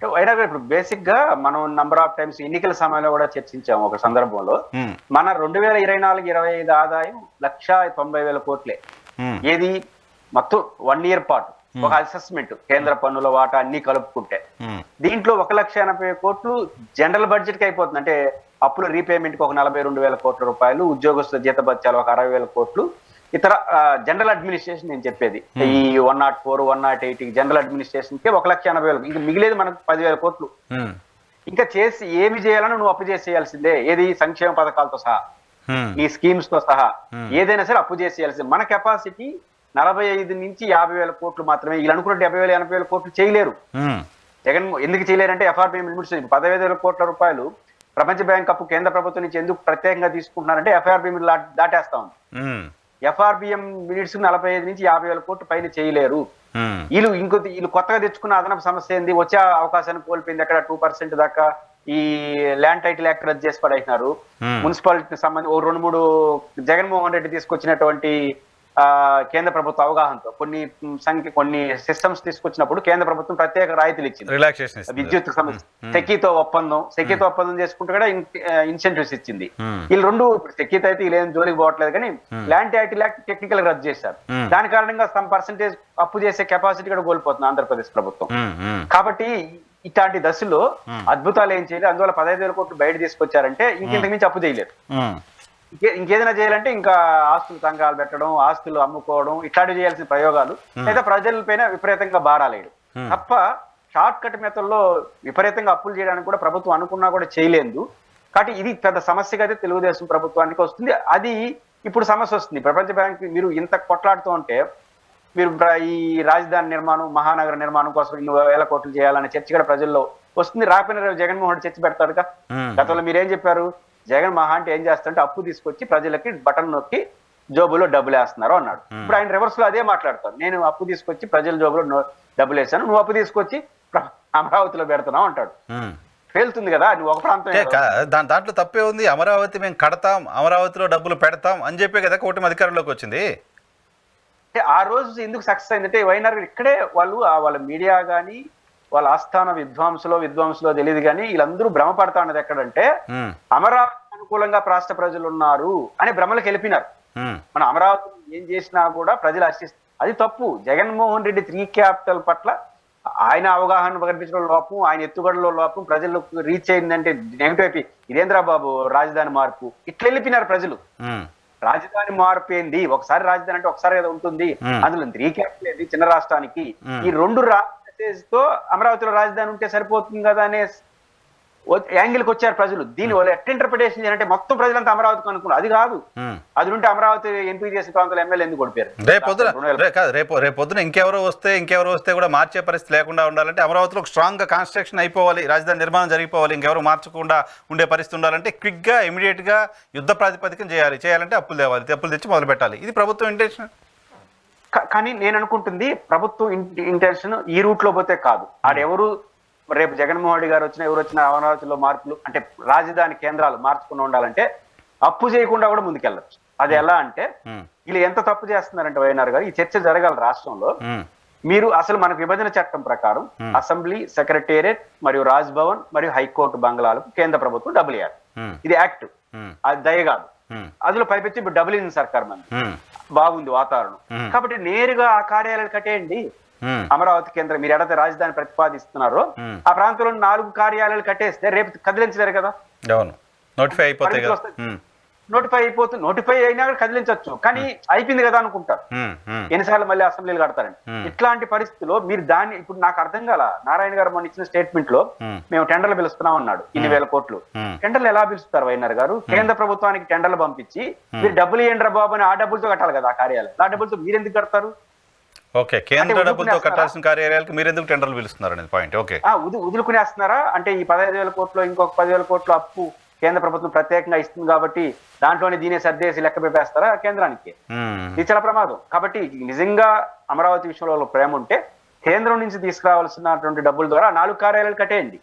అయినా ఇప్పుడు బేసిక్ గా మనం నంబర్ ఆఫ్ టైమ్స్ ఎన్నికల సమయంలో కూడా చర్చించాము. ఒక సందర్భంలో మన 2024-25 ఆదాయం 1,90,000 కోట్లే. ఏది మొత్తం 1 ఇయర్ పాటు ఒక అసెస్మెంట్, కేంద్ర పన్నుల వాటా అన్ని కలుపుకుంటే దీంట్లో 1,80,000 కోట్లు జనరల్ బడ్జెట్ కి అయిపోతుంది. అంటే అప్పుల రీపేమెంట్ కి ఒక 42,000 కోట్ల రూపాయలు, ఉద్యోగస్తుల జీతభత్యాలు ఒక 60,000 కోట్లు, ఇతర జనరల్ అడ్మినిస్ట్రేషన్ నేను చెప్పేది ఈ 104, 108 జనరల్ అడ్మినిస్ట్రేషన్ కి 1,80,000. ఇంకా మిగిలేదు మనకు 10,000 కోట్లు. ఇంకా చేసి ఏమి చేయాలని నువ్వు అప్పు చేసేయాల్సిందే. ఏది సంక్షేమ పథకాలతో సహా, ఈ స్కీమ్స్ తో సహా ఏదైనా సరే అప్పు చేసేయాల్సిందే. మన కెపాసిటీ 45,000-50,000 కోట్లు మాత్రమే. వీళ్ళు అనుకున్నట్టు 70,000-80,000 కోట్లు చేయలేరు. జగన్ ఎందుకు చేయలేరంటే ఎఫ్ఆర్బిఎం లిమిట్స్ 15,000 కోట్ల రూపాయలు ప్రపంచ బ్యాంక్ అప్పు కేంద్ర ప్రభుత్వం నుంచి ఎందుకు ప్రత్యేకంగా తీసుకుంటున్నారంటే ఎఫ్ఆర్బిఎం దాటేస్తా ఉంది. ఎఫ్ఆర్బిఎం మినిట్స్ 45,000-50,000 కోట్లు పైన చేయలేరు. వీళ్ళు కొత్తగా తెచ్చుకున్న అదనపు సమస్య ఏంది, వచ్చే అవకాశాన్ని కోల్పోయింది. ఎక్కడ 2% దాకా ఈ ల్యాండ్ టైటిల్ యాక్ట్ రద్దు చేసి పడేసినారు. మున్సిపాలిటీకి సంబంధించి 2-3 జగన్మోహన్ రెడ్డి తీసుకొచ్చినటువంటి కేంద్ర ప్రభుత్వ అవగాహనతో కొన్ని సిస్టమ్స్ తీసుకొచ్చినప్పుడు కేంద్ర ప్రభుత్వం ప్రత్యేక రాయితీలు ఇచ్చింది. విద్యుత్ సంబంధించి సెకీతో ఒప్పందం చేసుకుంటూ కూడా ఇన్సెంటివ్స్ ఇచ్చింది. వీళ్ళు రెండు సెకీతో అయితే వీళ్ళేం జోలికి పోవట్లేదు, కానీ ల్యాండ్ టైటిల్ యాక్ట్ టెక్నికల్ రద్దు చేశారు. దాని కారణంగా సమ్ పర్సెంటేజ్ అప్పు చేసే కెపాసిటీ కూడా కోల్పోతుంది ఆంధ్రప్రదేశ్ ప్రభుత్వం. కాబట్టి ఇట్లాంటి దశలో అద్భుతాలు ఏం చేయలేదు. అందువల్ల 15,000 కోట్లు బయట తీసుకొచ్చారంటే ఇంకెంతకు మించి అప్పు చేయలేరు. ఇంకేదైనా చేయాలంటే ఇంకా ఆస్తులు సంఘాలు పెట్టడం, ఆస్తులు అమ్ముకోవడం, ఇట్లాంటివి చేయాల్సిన ప్రయోగాలు, లేదా ప్రజలపైన విపరీతంగా భారాలేడు తప్ప షార్ట్ కట్ మెథడ్లో విపరీతంగా అప్పులు చేయడానికి కూడా ప్రభుత్వం అనుకున్నా కూడా చేయలేదు. కాబట్టి ఇది పెద్ద సమస్యగా అయితే తెలుగుదేశం ప్రభుత్వానికి వస్తుంది. అది ఇప్పుడు సమస్య వస్తుంది. ప్రపంచ బ్యాంక్ మీరు ఇంత కొట్లాడుతూ ఉంటే మీరు ఈ రాజధాని నిర్మాణం, మహానగర నిర్మాణం కోసం 1,000 కోట్లు చేయాలనే చర్చ కూడా ప్రజల్లో వస్తుంది. రాకపోయిన జగన్మోహన్ రెడ్డి చర్చ పెడతాడుగా. గతంలో మీరేం చెప్పారు, జగన్ మహా అంటే ఏం చేస్తారంటే అప్పు తీసుకొచ్చి ప్రజలకి బటన్ నొక్కి జోబులో డబ్బులు వేస్తున్నారు అన్నాడు. ఇప్పుడు ఆయన రివర్స్ లో అదే మాట్లాడతారు. నేను అప్పు తీసుకొచ్చి ప్రజల జోబులో డబ్బులు వేసాను, నువ్వు అప్పు తీసుకొచ్చి అమరావతిలో పెడుతున్నావు అంటాడు. పేలుతుంది కదా, నువ్వు ఒక ప్రాంతం. దాంట్లో తప్పే ఉంది. అమరావతి మేము కడతాం, అమరావతిలో డబ్బులు పెడతాం అని చెప్పే కదా కూటమి అధికారంలోకి వచ్చింది. అంటే ఆ రోజు ఎందుకు సక్సెస్ అయిందంటే వైఎన్ఆర్ ఇక్కడే వాళ్ళ మీడియా కానీ వాళ్ళ ఆస్థాన విద్వాంసులో తెలియదు కానీ వీళ్ళందరూ భ్రమపడతా ఉన్నది ఎక్కడంటే అమరావతి అనుకూలంగా రాష్ట్ర ప్రజలు ఉన్నారు అనే భ్రమలకు వెళ్ళిపోయినారు. మన అమరావతి ఏం చేసినా కూడా ప్రజలు హర్షిస్తారు. అది తప్పు. జగన్మోహన్ రెడ్డి 3 క్యాపిటల్ పట్ల ఆయన అవగాహన కల్పించడం లోపం, ఆయన ఎత్తుగడలో లోపం, ప్రజలకు రీచ్ అయిందంటే నెగిటివ్ అయిపోయి ఇదేంద్రా బాబు రాజధాని మార్పు ఇట్లా వెళ్ళిపోయినారు ప్రజలు. రాజధాని మార్పు ఏంది? ఒకసారి రాజధాని అంటే ఒకసారి కదా ఉంటుంది. అందులో 3 క్యాపిటల్ ఏంది చిన్న రాష్ట్రానికి? ఈ 2 తో అమరావతిలో రాజధాని ఉంటే సరిపోతుంది కదా అనే యాంగిల్కి వచ్చారు ప్రజలు. దీని వల్ల ఎట్ ఇంటర్ప్రిటేషన్ చేయాలంటే మొత్తం ప్రజలంతా అమరావతికి అనుకున్నారు. అది కాదు. అది ఉంటే అమరావతి ఎంపీ చేసిన ప్రాంతాలు ఎమ్మెల్యే ఎందుకు కొడిపారు? రేపొద్దున ఇంకెవరో వస్తే కూడా మార్చే పరిస్థితి లేకుండా ఉండాలంటే అమరావతిలో స్ట్రాంగ్ గా కన్స్ట్రక్షన్ అయిపోవాలి, రాజధాని నిర్మాణం జరిగిపోవాలి, ఇంకెవరు మార్చకుండా ఉండే పరిస్థితి ఉండాలంటే క్విక్ గా ఇమీడియట్ గా యుద్ధ ప్రాతిపదికన చేయాలంటే అప్పులు తేవాలి, అప్పులు తెచ్చి మొదలు పెట్టాలి. ఇది ప్రభుత్వం ఇంటెన్షన్. కానీ నేను అనుకుంటుంది ప్రభుత్వం ఇంటెన్షన్ ఈ రూట్ లో పోతే కాదు. ఆడెవరు రేపు జగన్మోహన్ రెడ్డి గారు ఎవరు వచ్చినా అమరావతిలో మార్పులు అంటే రాజధాని కేంద్రాలు మార్చుకుని ఉండాలంటే అప్పు చేయకుండా కూడా ముందుకెళ్ళచ్చు. అది ఎలా అంటే వీళ్ళు ఎంత తప్పు చేస్తున్నారంటే వైఎన్ఆర్ గారు, ఈ చర్చ జరగాలి రాష్ట్రంలో. మీరు అసలు మనకు విభజన చట్టం ప్రకారం అసెంబ్లీ, సెక్రటేరియట్ మరియు రాజ్ భవన్ మరియు హైకోర్టు బంగ్లాలకు కేంద్ర ప్రభుత్వం డబ్బులు ఇవ్వాలి. ఇది యాక్ట్, అది దయ కాదు. అందులో పైపెచ్చి ఇప్పుడు డబుల్ ఇంజిన్ సర్కార్ మంది బాగుంది వాతావరణం. కాబట్టి నేరుగా ఆ కార్యాలయాలు కట్టేయండి. అమరావతి కేంద్రం మీరు ఎడతే రాజధాని ప్రతిపాదిస్తున్నారో ఆ ప్రాంతంలో 4 కార్యాలయాలు కట్టేస్తే రేపు కదిలించలేరు కదా. నోటిఫై అయినా కూడా కదిలించవచ్చు, కానీ అయిపోయింది కదా అనుకుంటారు. ఎన్నిసార్లు మళ్ళీ అసెంబ్లీలు కడతారండి. ఇట్లాంటి పరిస్థితుల్లో మీరు దాన్ని ఇప్పుడు నాకు అర్థం కాల. నారాయణ గారు మొన్న ఇచ్చిన స్టేట్మెంట్ లో మేము టెండర్లు పిలుస్తున్నాం అన్నాడు. 1,000 కోట్లు టెండర్లు ఎలా పిలుస్తారు వైఎన్ఆర్ గారు? కేంద్ర ప్రభుత్వానికి టెండర్లు పంపించి మీరు డబ్బులు ఇవ్వండి బాబు అని ఆ డబ్బులతో కట్టాలి కదా ఆ కార్యాలయం. ఆ డబ్బులతో మీరు ఎందుకు కడతారు? ఓకే, కేంద్ర డబ్బులతో కట్టాల్సిన కార్యాలయాలకు మీరు ఎందుకు టెండర్లు పిలుస్తున్నారు అనేది పాయింట్. ఓకే, వదులుకునేస్తున్నారా అంటే ఈ 15,000 కోట్లు ఇంకొక 10,000 కోట్లు అప్పు కేంద్ర ప్రభుత్వం ప్రత్యేకంగా ఇస్తుంది కాబట్టి దాంట్లోనే దీనే సర్దేసి లెక్క పెట్టేస్తారా కేంద్రానికి? ఇది చాలా ప్రమాదం. కాబట్టి నిజంగా అమరావతి విషయంలో ప్రేమ ఉంటే కేంద్రం నుంచి తీసుకురావాల్సినటువంటి డబ్బుల ద్వారా 4 కార్యాలయాలు కట్టేయండి.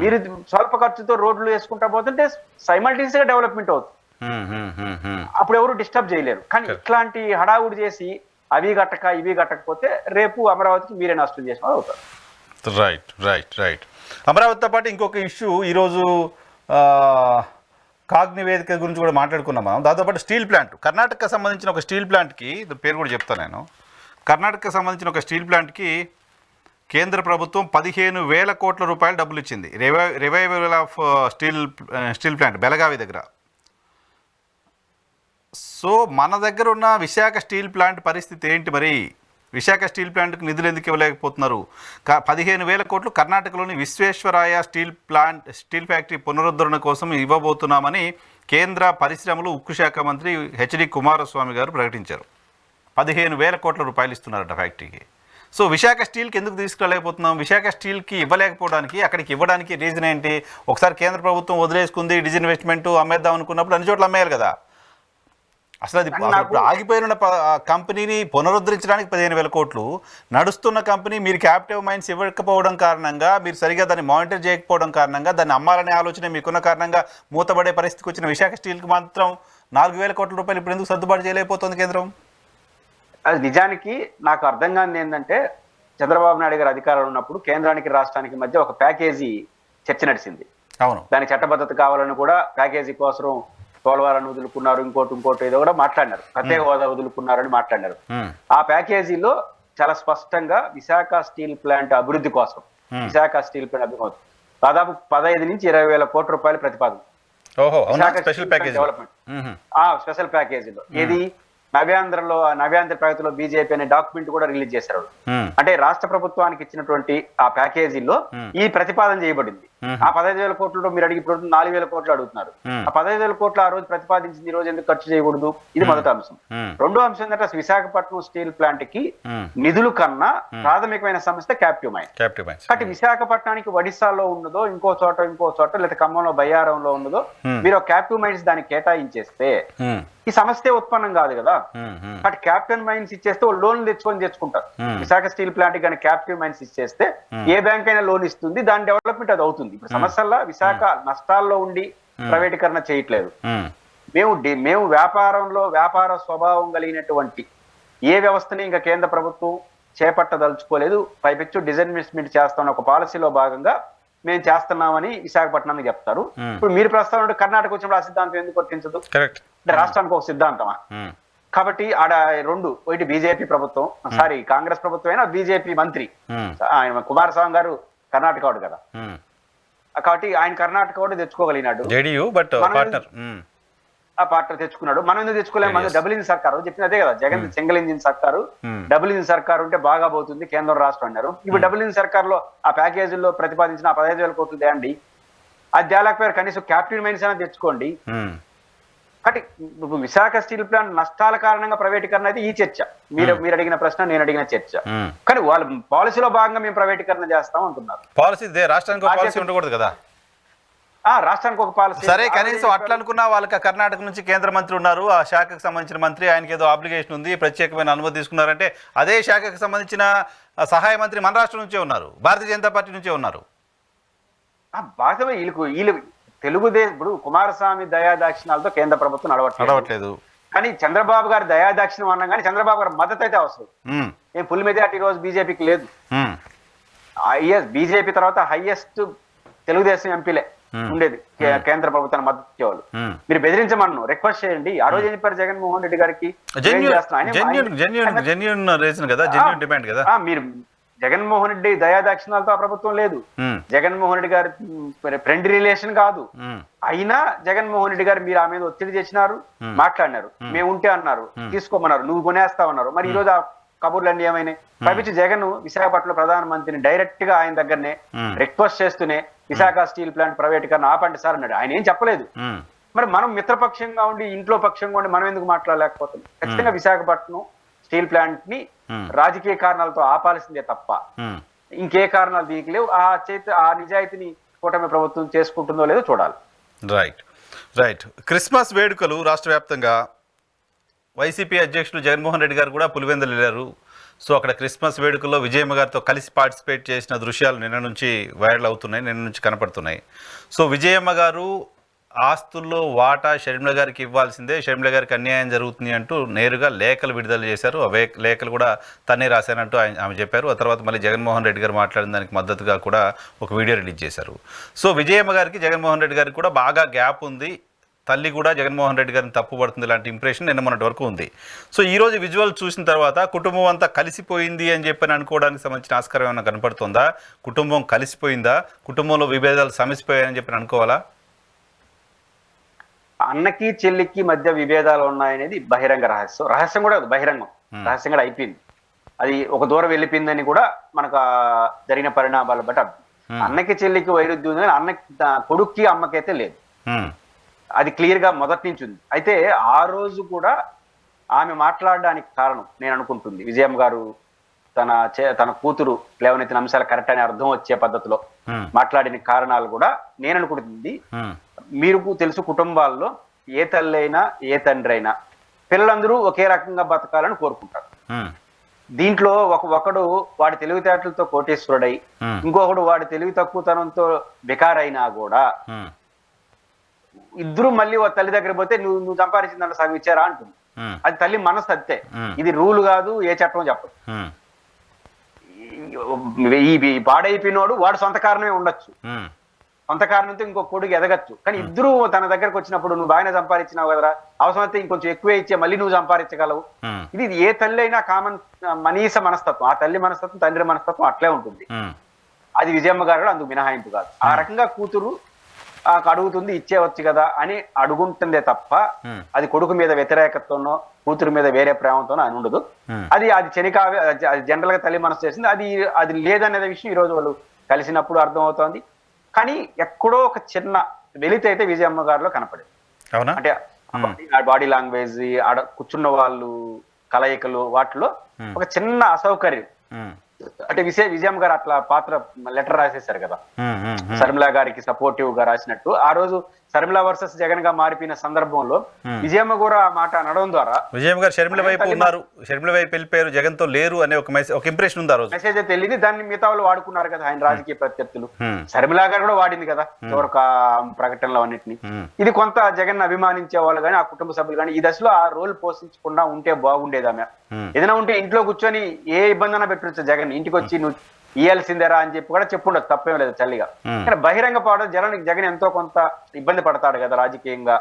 మీరు స్వల్ప ఖర్చుతో రోడ్లు వేసుకుంటా పోతుంటే సైమల్టేనియస్ గా డెవలప్మెంట్ అవుతుంది. అప్పుడు ఎవరు డిస్టర్బ్ చేయలేరు. కానీ ఇట్లాంటి హడావుడి చేసి అవి గట్టక ఇవి గట్టకపోతే రేపు అమరావతికి మీరే నష్టం చేసిన వాళ్ళు అవుతారు. రైట్. అమరావతితో పాటు ఇంకొక ఇష్యూ ఈరోజు కాగ్ నివేదిక గురించి కూడా మాట్లాడుకున్నాం మనం. దాంతోపాటు స్టీల్ ప్లాంట్, కర్ణాటకకు సంబంధించిన ఒక స్టీల్ ప్లాంట్కి, పేరు కూడా చెప్తాను నేను, కర్ణాటకకు సంబంధించిన ఒక స్టీల్ ప్లాంట్కి కేంద్ర ప్రభుత్వం 15,000 కోట్ల రూపాయలు డబ్బులు ఇచ్చింది. Revival of steel plant Belagavi దగ్గర. సో మన దగ్గర ఉన్న విశాఖ స్టీల్ ప్లాంట్ పరిస్థితి ఏంటి మరి? విశాఖ స్టీల్ ప్లాంట్కి నిధులు ఎందుకు ఇవ్వలేకపోతున్నారు? 15,000 కోట్లు కర్ణాటకలోని విశ్వేశ్వరాయ స్టీల్ ఫ్యాక్టరీ పునరుద్ధరణ కోసం ఇవ్వబోతున్నామని కేంద్ర పరిశ్రమలు ఉక్కు శాఖ మంత్రి హెచ్డి కుమారస్వామి గారు ప్రకటించారు. 15,000 కోట్ల రూపాయలు ఇస్తున్నారట ఫ్యాక్టరీకి. సో విశాఖ స్టీల్కి ఎందుకు తీసుకురాలేకపోతున్నాం? విశాఖ స్టీల్కి ఇవ్వలేకపోవడానికి, అక్కడికి ఇవ్వడానికి రీజన్ ఏంటి? ఒకసారి కేంద్ర ప్రభుత్వం వదిలేసుకుంది, డిజిన్వెస్ట్మెంట్ అమ్మేద్దాం అనుకున్నప్పుడు అన్ని చోట్ల అమ్మేయాలి కదా. అసలు అది ఆగిపోయిన కంపెనీని పునరుద్ధరించడానికి 15,000 కోట్లు, నడుస్తున్న కంపెనీ మీరు క్యాపిటివ్ మైన్స్ ఇవ్వకపోవడం కారణంగా, మీరు సరిగా దాన్ని మానిటర్ చేయకపోవడం కారణంగా, దాన్ని అమ్మాలనే ఆలోచన మీకున్న కారణంగా మూతపడే పరిస్థితికి వచ్చిన విశాఖ స్టీల్కి మాత్రం 4,000 కోట్ల రూపాయలు ఇప్పుడు ఎందుకు సర్దుబాటు చేయలేకపోతుంది కేంద్రం? అది నిజానికి నాకు అర్థం కానిది ఏంటంటే, చంద్రబాబు నాయుడు గారు అధికారంలో ఉన్నప్పుడు కేంద్రానికి రాష్ట్రానికి మధ్య ఒక ప్యాకేజీ చర్చ నడిచింది. అవును, దాని చట్టబద్ధత కావాలని కూడా ప్యాకేజీ కోసం పోలవరాన్ని వదులుకున్నారు, ఇంకోటి ఏదో కూడా మాట్లాడినారు, ప్రత్యేక హోదా వదులుకున్నారని మాట్లాడినారు. ఆ ప్యాకేజీలో చాలా స్పష్టంగా విశాఖ స్టీల్ ప్లాంట్ అభివృద్ధి కోసం, విశాఖ స్టీల్ ప్లాంట్ అభివృద్ధి దాదాపు 15 నుంచి 20,000 కోట్ల రూపాయల ప్రతిపాదన డెవలప్మెంట్ స్పెషల్ ప్యాకేజీలో. ఏది నవ్యాంధ్ర ప్రగతిలో బీజేపీ అనే డాక్యుమెంట్ కూడా రిలీజ్ చేశారు. అంటే రాష్ట్ర ప్రభుత్వానికి ఇచ్చినటువంటి ఆ ప్యాకేజీలో ఈ ప్రతిపాదన చేయబడింది. ఆ 15,000 కోట్లలో మీరు అడిగి ఇప్పుడు 4,000 కోట్లు అడుగుతున్నారు. ఆ 15,000 కోట్లు ఆ రోజు ప్రతిపాదించింది ఈ రోజు ఎందుకు ఖర్చు చేయకూడదు? ఇది మొదటి అంశం. రెండో అంశం ఏంటంటే అసలు విశాఖపట్నం స్టీల్ ప్లాంట్ కి నిధులు కన్నా ప్రాథమికమైన సమస్య క్యాప్టివ్ మైన్స్. కాబట్టి విశాఖపట్నానికి ఒడిశాలో ఉన్నదో ఇంకో చోట లేదా ఖమ్మంలో బయ్యారంలో ఉన్నదో మీరు క్యాప్టివ్ మైన్స్ దానికి కేటాయించేస్తే ఈ సమస్య ఉత్పన్నం కాదు కదా. బట్ క్యాప్టివ్ మైన్స్ ఇచ్చేస్తే వాళ్ళు లోన్లు తెచ్చుకుంటారు. విశాఖ స్టీల్ ప్లాంట్ కానీ క్యాప్టివ్ మైన్స్ ఇచ్చేస్తే ఏ బ్యాంక్ అయినా లోన్ ఇస్తుంది, దాని డెవలప్మెంట్ అది అవుతుంది. ఇప్పుడు సమస్యల్లో విశాఖ నష్టాల్లో ఉండి ప్రైవేటీకరణ చేయట్లేదు. మేము వ్యాపార స్వభావం కలిగినటువంటి ఏ వ్యవస్థని ఇంకా కేంద్ర ప్రభుత్వం చేపట్టదలుచుకోలేదు. పైపెచ్చు డిజిన్వెస్ట్మెంట్ చేస్తామని ఒక పాలసీలో భాగంగా మేము చేస్తున్నామని విశాఖపట్నానికి చెప్తారు. ఇప్పుడు మీరు ప్రస్తావన కర్ణాటక వచ్చినప్పుడు ఆ సిద్ధాంతం ఎందుకు వర్తించదు? అంటే రాష్ట్రానికి ఒక సిద్ధాంతమా? కాబట్టి ఆడ రెండు, ఒకటి బీజేపీ ప్రభుత్వం, కాంగ్రెస్ ప్రభుత్వం అయినా బీజేపీ మంత్రి ఆయన కుమారస్వామి గారు కర్ణాటక వాడు కదా, కాబట్టి ఆయన కర్ణాటక వాడు తెచ్చుకోగలిగినాడు, ఆ పార్ట్నర్ తెచ్చుకున్నాడు. మనం ఎందుకు తెచ్చుకోలేము? మన డబుల్ ఇంజిన్ సర్కారు చెప్పింది అదే కదా, జగన్ సింగిల్ ఇంజిన్ సర్కారు, డబుల్ ఇంజిన్ సర్కారు ఉంటే బాగా పోతుంది కేంద్రం రాష్ట్రం అన్నారు. ఇప్పుడు డబుల్ ఇంజిన్ సర్కార్ లో ఆ ప్యాకేజీల్లో ప్రతిపాదించిన 15,000 కోట్లు తేండి, అది తేలేకపోయారు, కనీసం క్యాప్టివ్ మైన్స్ అయినా తెచ్చుకోండి. కాబట్టి విశాఖ స్టీల్ ప్లాంట్ నష్టాల కారణంగా ప్రైవేటీకరణ అయితే ఈ చర్చ, మీరు అడిగిన ప్రశ్న నేను అడిగిన చర్చ. కానీ వాళ్ళ పాలసీలో భాగంగా మేము ప్రైవేటీకరణ చేస్తాం అంటున్నారు. పాలసీ రాష్ట్రానికి పాలసీ ఉండకూడదు కదా? రాష్ట్రానికి ఒక పాలసీ. సరే, కనీసం అట్లా అనుకున్నా వాళ్ళకి కర్ణాటక నుంచి కేంద్ర మంత్రి ఉన్నారు, ఆ శాఖకు సంబంధించిన మంత్రి, ఆయనకి ఏదో ఆబ్లిగేషన్ ఉంది, ప్రత్యేకమైన అనుమతి తీసుకున్నారంటే అదే శాఖకు సంబంధించిన సహాయ మంత్రి మన రాష్ట్రం నుంచే ఉన్నారు, భారతీయ జనతా పార్టీ నుంచే ఉన్నారు. బాగా వీళ్ళు తెలుగుదేశం ఇప్పుడు కుమారస్వామి దయాదాక్షిణాలతో కేంద్ర ప్రభుత్వం నడవట్లేదు. కానీ చంద్రబాబు గారి దయాదాక్షిణం అన్నాం కానీ చంద్రబాబు గారి మద్దతు అయితే అవసరం. ఏం ఫుల్ మెజారిటీ రోజు బీజేపీకి లేదు. బీజేపీ తర్వాత హైయెస్ట్ తెలుగుదేశం ఎంపీలే ఉండేది కేంద్ర ప్రభుత్వాన్ని మద్దతు ఇచ్చేవాళ్ళు. మీరు బెదిరించమన్ను రిక్వెస్ట్ చేయండి. ఆ రోజు ఏం చెప్పారు జగన్మోహన్ రెడ్డి గారికి? మీరు జగన్మోహన్ రెడ్డి దయాదాక్షిణాలతో ఆ ప్రభుత్వం లేదు, జగన్మోహన్ రెడ్డి గారి ఫ్రెండ్ రిలేషన్ కాదు. అయినా జగన్మోహన్ రెడ్డి గారు మీరు ఆమె మీద ఒత్తిడి చేసినారు, మాట్లాడినారు, మేము ఉంటే అన్నారు, తీసుకోమన్నారు, నువ్వు కొనేస్తావన్నారు. మరి ఈ రోజు ఆ కబుర్లన్నీ ఏమైనాయి? పైపించి జగన్ విశాఖపట్నంలో ప్రధానమంత్రిని డైరెక్ట్ గా ఆయన దగ్గరనే రిక్వెస్ట్ చేస్తూనే విశాఖ స్టీల్ ప్లాంట్ ప్రైవేటీకరణ ఆపండి సార్ అన్నాడు. ఆయన ఏం చెప్పలేదు. మరి మనం మిత్రపక్షంగా ఉండి ఇంట్లో పక్షంగా ఉండి మనం ఎందుకు మాట్లాడలేకపోతున్నాం? ఖచ్చితంగా విశాఖపట్నం స్టీల్ ప్లాంట్ ని రాజకీయ కారణాలతో ఆపాల్సిందే తప్ప ఇంకే కారణాలు దీనికి లేవు. ఆ నిజాయితీని కూటమి ప్రభుత్వం చేసుకుంటుందో లేదో చూడాలి. రైట్. క్రిస్మస్ వేడుకలు రాష్ట్ర వ్యాప్తంగా వైసీపీ అధ్యక్షుడు జగన్మోహన్ రెడ్డి గారు కూడా పులివెందులు వెళ్ళారు. సో అక్కడ క్రిస్మస్ వేడుకల్లో విజయమ్మ గారితో కలిసి పార్టిసిపేట్ చేసిన దృశ్యాలు నిన్న నుంచి వైరల్ అవుతున్నాయి, నిన్న నుంచి కనపడుతున్నాయి. సో విజయమ్మ గారు ఆస్తుల్లో వాటా షర్మిల గారికి ఇవ్వాల్సిందే, షర్మిల గారికి అన్యాయం జరుగుతుంది అంటూ నేరుగా లేఖలు విడుదల చేశారు. అవే లేఖలు కూడా తనే రాశానంటూ ఆమె చెప్పారు. ఆ తర్వాత మళ్ళీ జగన్మోహన్ రెడ్డి గారు మాట్లాడిన దానికి మద్దతుగా కూడా ఒక వీడియో రిలీజ్ చేశారు. సో విజయమ్మ గారికి జగన్మోహన్ రెడ్డి గారికి కూడా బాగా గ్యాప్ ఉంది, తల్లి కూడా జగన్మోహన్ రెడ్డి గారిని తప్పుపడుతుంది లాంటి ఇంప్రెషన్ నిన్న మొన్నటి వరకు ఉంది. సో ఈరోజు విజువల్ చూసిన తర్వాత కుటుంబం అంతా కలిసిపోయింది అని చెప్పని అనుకోవడానికి సంబంధించిన ఆస్కారం ఏమైనా కనపడుతుందా? కుటుంబం కలిసిపోయిందా? కుటుంబంలో విభేదాలు సమసిపోయాయని చెప్పని అనుకోవాలా? అన్నకి చెల్లికి మధ్య విభేదాలు ఉన్నాయనేది బహిరంగ రహస్యం కూడా బహిరంగం రహస్యం కూడా అయిపోయింది. అది ఒక దూరం వెళ్ళిపోయిందని కూడా మనకు జరిగిన పరిణామాలు బట్టి అన్నకి చెల్లికి వైరుధ్యం ఉంది, అన్నకి కొడుక్కి అమ్మకైతే లేదు. అది క్లియర్ గా మొదటి నుంచి ఉంది. అయితే ఆ రోజు కూడా ఆమె మాట్లాడడానికి కారణం నేను అనుకుంటుంది విజయమ్మ గారు తన కూతురు లేవనెత్తిన అంశాలు కరెక్ట్ అని అర్థం వచ్చే పద్ధతిలో మాట్లాడిన కారణాలు కూడా నేను అనుకుంటుంది. మీరు తెలుసు, కుటుంబాల్లో ఏ తల్లి అయినా ఏ తండ్రి అయినా పిల్లలందరూ ఒకే రకంగా బతకాలని కోరుకుంటారు. దీంట్లో ఒకడు వాడి తెలివితేటలతో కోటేశ్వరుడై ఇంకొకడు వాడి తెలివి తక్కువతనంతో బెకారైనా కూడా ఇద్దరు మళ్ళీ తల్లి దగ్గర పోతే నువ్వు సంపాదించిందంటే సగం ఇచ్చారా అంటుంది. అది తల్లి మనసు అంతే, ఇది రూల్ కాదు, ఏ చట్టం చెప్పదు. ఈ పాడైపోయినోడు వాడు సొంత కారణమే ఉండొచ్చు, సొంత కారణంతో ఇంకో కొడుకు ఎదగచ్చు. కానీ ఇద్దరు తన దగ్గరకు వచ్చినప్పుడు నువ్వు బాగానే సంపాదించినావు కదరా, అవసరమైతే ఇంకొంచెం ఎక్కువే ఇచ్చే మళ్ళీ నువ్వు సంపాదించగలవు. ఇది ఏ తల్లి అయినా కామన్ మనీస మనస్తత్వం, ఆ తల్లి మనస్తత్వం తండ్రి మనస్తత్వం అట్లే ఉంటుంది. అది విజయమ్మ గారు కూడా అందుకు మినహాయింపు కాదు. ఆ రకంగా కూతురు అడుగుతుంది, ఇచ్చేవచ్చు కదా అని అడుగుంటుందే తప్ప అది కొడుకు మీద వ్యతిరేకతతోనో కూతురు మీద వేరే ప్రేమతోనో అని ఉండదు. అది చెనికావే, అది జనరల్ గా తల్లి మనసు చేసింది. అది లేదనే విషయం ఈ రోజు వాళ్ళు కలిసినప్పుడు అర్థమవుతోంది. కానీ ఎక్కడో ఒక చిన్న వెలితి అయితే విజయమ్మ గారిలో కనపడింది. అవునా? అంటే బాడీ లాంగ్వేజ్, ఆడ కూర్చున్న వాళ్ళు కలయికలు, వాటిలో ఒక చిన్న అసౌకర్యం. అంటే విజయమ్మ గారు అట్లా పాత్ర లెటర్ రాసేశారు కదా, శర్మిల గారికి సపోర్టివ్ గా రాసినట్టు. ఆ రోజు శర్మిల వర్సెస్ జగన్ గా మారిపోయిన సందర్భంలో విజయమ్మ కూడా ఆ మాట అనడం ద్వారా విజయమ్మ గారు షర్మిల వైపు ఉన్నారు, షర్మిల వైపు వెళ్ళిపోయారు, జగన్ తో లేరు అనే ఒక ఇంప్రెషన్ ఉంది. ఆ రోజు మెసేజ్ అయితే వెళ్ళింది. దాన్ని మిగతా వాళ్ళు వాడుకున్నారు కదా, ఆయన రాజకీయ ప్రత్యర్థులు. శర్మిల గారు కూడా వాడింది కదా చివరికి ప్రకటనలు అన్నింటినీ. ఇది కొంత జగన్ అభిమానించే వాళ్ళు కానీ, ఆ కుటుంబ సభ్యులు కానీ ఈ దశలో ఆ రోల్ పోషించకుండా ఉంటే బాగుండేది. ఆమె ఏదైనా ఉంటే ఇంట్లో కూర్చొని ఏ ఇబ్బంది అయినా పెట్టచ్చు, జగన్ ఇంటికి వచ్చి నువ్వు ఇయ్యాల్సిందేరా అని చెప్పి కూడా చెప్పుండదు, తప్పేం లేదు చల్లిగా. కానీ బహిరంగ పడడం జగన్ ఎంతో కొంత ఇబ్బంది పడతాడు కదా రాజకీయంగా,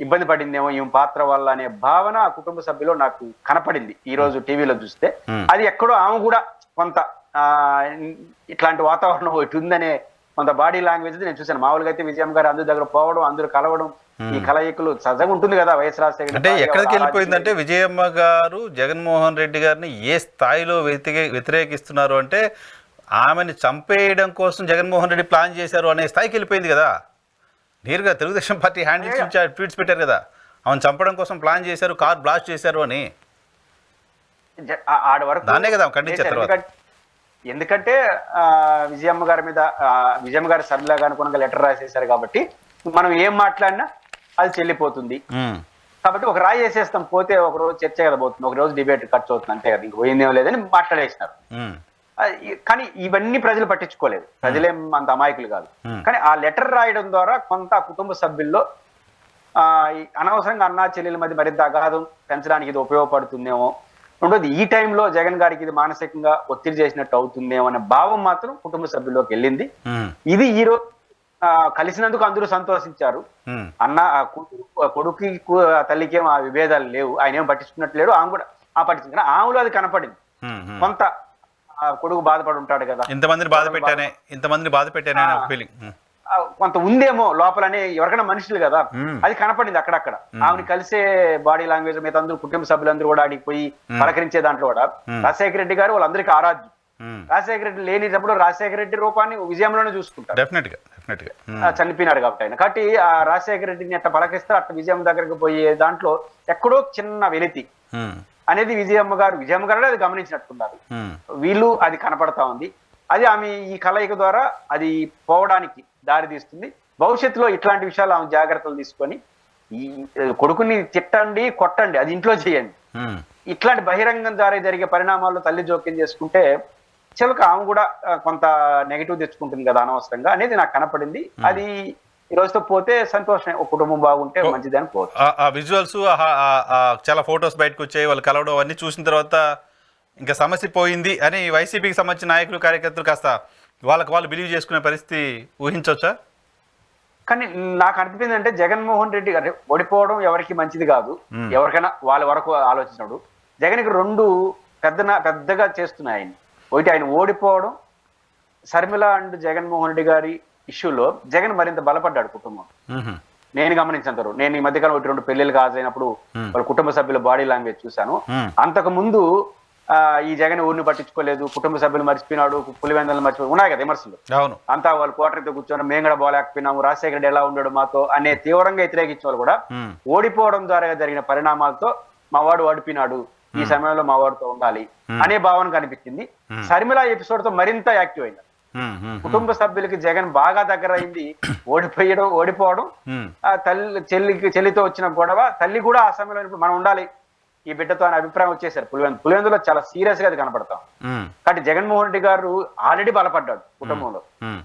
ఇబ్బంది పడిందేమో ఈ పాత్ర వల్ల అనే భావన ఆ కుటుంబ సభ్యులు నాకు కనపడింది ఈ రోజు టీవీలో చూస్తే. అది ఎక్కడో ఆమె కూడా కొంత ఇట్లాంటి వాతావరణం ఒకటి ఉందనే కొంత బాడీ లాంగ్వేజ్ నేను చూశాను. మామూలుగా అయితే విజయమ్మ గారు అందరి దగ్గర పోవడం, అందరూ కలవడం, ఈ కలయికలు సహజంగా ఉంటుంది కదా. వైఎస్ రాజశేఖర అంటే ఎక్కడికి వెళ్ళిపోయిందంటే విజయమ్మ గారు జగన్మోహన్ రెడ్డి గారిని ఏ స్థాయిలో వ్యతిరేకిస్తున్నారు అంటే ఆమెను చంపేయడం కోసం జగన్మోహన్ రెడ్డి ప్లాన్ చేశారు అనే స్థాయికి వెళ్ళిపోయింది కదా. నేరుగా తెలుగుదేశం పార్టీ హ్యాండిల్స్ నుంచి ట్వీట్స్ పెట్టారు కదా, ఆమెను చంపడం కోసం ప్లాన్ చేశారు, కార్ బ్లాస్ట్ చేశారు అని. ఆడ వరకు దాన్నే కదా ఖండించారు తర్వాత. ఎందుకంటే విజయమ్మ గారి మీద విజయమ్మ గారి శర్మిల గారు అనుకున్న లెటర్ రాసేశారు కాబట్టి మనం ఏం మాట్లాడినా అది చెల్లిపోతుంది. కాబట్టి ఒక రాయి వేసేస్తాం, పోతే ఒక రోజు చర్చ కదా పోతుంది, ఒక రోజు డిబేట్ ఖర్చు అవుతుంది, అంతే కదా, ఇంక పోయిందేం లేదని మాట్లాడేసినారు. కానీ ఇవన్నీ ప్రజలు పట్టించుకోలేదు, ప్రజలేం అంత అమాయకులు కాదు. కానీ ఆ లెటర్ రాయడం ద్వారా కొంత కుటుంబ సభ్యుల్లో అనవసరంగా అన్నా చెల్లెల మధ్య మరింత అగాధం పెంచడానికి ఇది ఉపయోగపడుతుందేమో, రెండోది ఈ టైంలో జగన్ గారికి ఇది మానసికంగా ఒత్తిడి చేసినట్టు అవుతుందేమో అనే భావం మాత్రం కుటుంబ సభ్యుల్లోకి వెళ్ళింది. ఇది ఈరోజు కలిసినందుకు అందరూ సంతోషించారు. అన్న కొడుకు తల్లికి ఏం ఆ విభేదాలు లేవు, ఆయన ఏం పట్టించుకున్నట్టు లేడు, ఆమె కూడా పట్టించుకున్నా ఆమెలో అది కనపడింది. కొంత కొడుకు బాధపడి ఉంటాడు కదా, ఇంతమందిని బాధ పెట్టానే ఫీలింగ్ కొంత ఉందేమో లోపలనే, ఎవరికైనా మనుషులు కదా, అది కనపడింది అక్కడక్కడ. ఆమెను కలిసే బాడీ లాంగ్వేజ్ మీద అందరూ కుటుంబ సభ్యులందరూ కూడా అడిగి పోయి పలకరించే దాంట్లో కూడా రాజశేఖర రెడ్డి గారు వాళ్ళందరికీ ఆరాధ్యం. రాజశేఖర రెడ్డి లేనిటప్పుడు రాజశేఖర రెడ్డి రూపాన్ని విజయంలోనే చూసుకుంటారు, చనిపోయినాడు కాబట్టి ఆయన. కాబట్టి ఆ రాజశేఖర రెడ్డిని అట్లా పలకిస్తే అట్లా విజయం దగ్గరకు పోయే దాంట్లో ఎక్కడో చిన్న వెలితి అనేది విజయమ్మ గారు అది గమనించినట్టున్నారు. వీళ్ళు అది కనపడతా ఉంది. అది ఆమె ఈ కలయిక ద్వారా అది పోవడానికి దారి తీస్తుంది. భవిష్యత్తులో ఇట్లాంటి విషయాలు ఆమె జాగ్రత్తలు తీసుకొని ఈ కొడుకుని తిట్టండి, కొట్టండి, అది ఇంట్లో చేయండి. ఇట్లాంటి బహిరంగం ద్వారా జరిగే పరిణామాల్లో తల్లి జోక్యం చేసుకుంటే చివరికి ఆమె కూడా కొంత నెగిటివ్ తెచ్చుకుంటుంది కదా అనవసరంగా అనేది నాకు కనపడింది. అది ఈ రోజుతో పోతే సంతోషమే, ఒక కుటుంబం బాగుంటే మంచిదని పోతుంది. ఆ విజువల్స్ చాలా ఫొటోస్ బయటకు వచ్చాయి, వాళ్ళు కలవడం అన్ని చూసిన తర్వాత ఇంకా సమస్య పోయింది అని వైసీపీకి సంబంధించిన నాయకులు కార్యకర్తలు కాస్త వాళ్ళు బిలీవ్ చేసుకునే పరిస్థితి ఊహించవచ్చా? కానీ నాకు అనిపించింది అంటే జగన్మోహన్ రెడ్డి గారు ఓడిపోవడం ఎవరికి మంచిది కాదు, ఎవరికైనా వాళ్ళ వరకు ఆలోచించినాడు. జగన్కి రెండు పెద్దగా చేస్తున్నాయి ఆయన. ఒకటి ఆయన ఓడిపోవడం, శర్మిల అండ్ జగన్మోహన్ రెడ్డి గారి ఇష్యూలో జగన్ మరింత బలపడ్డాడు కుటుంబం. నేను గమనించాను, నేను ఈ మధ్యకాలం 1-2 పెళ్లిళ్ళకి హాజరైనప్పుడు వాళ్ళ కుటుంబ సభ్యుల బాడీ లాంగ్వేజ్ చూశాను. అంతకు ముందు ఈ జగన్ ఊరిని పట్టించుకోలేదు, కుటుంబ సభ్యులు మర్చిపోయినాడు, పులివెందులు మర్చిపోయి ఉన్నాయి కదా విమర్శలు. అంతా వాళ్ళు కోటరితో కూర్చొని మేము కూడా పోలేకపోయినాము, రాజశేఖర రెడ్డి ఎలా ఉన్నాడు మాతో అనే తీవ్రంగా వ్యతిరేకించిన వాళ్ళు కూడా ఓడిపోవడం ద్వారా జరిగిన పరిణామాలతో మా వాడు ఓడిపోయినాడు, ఈ సమయంలో మా వాడితో ఉండాలి అనే భావన కనిపించింది. శర్మిల ఎపిసోడ్ తో మరింత యాక్టివ్ అయింది. కుటుంబ సభ్యులకి జగన్ బాగా దగ్గర అయింది. ఓడిపోవడం, చెల్లితో వచ్చిన గొడవ, తల్లి కూడా ఆ సమయంలో మనం ఉండాలి ఈ బిడ్డతో అనే అభిప్రాయం వచ్చేసారు. పులివెందులో చాలా సీరియస్ గా అది కనపడతాం. కాబట్టి జగన్మోహన్ రెడ్డి గారు ఆల్రెడీ బలపడ్డాడు కుటుంబంలో.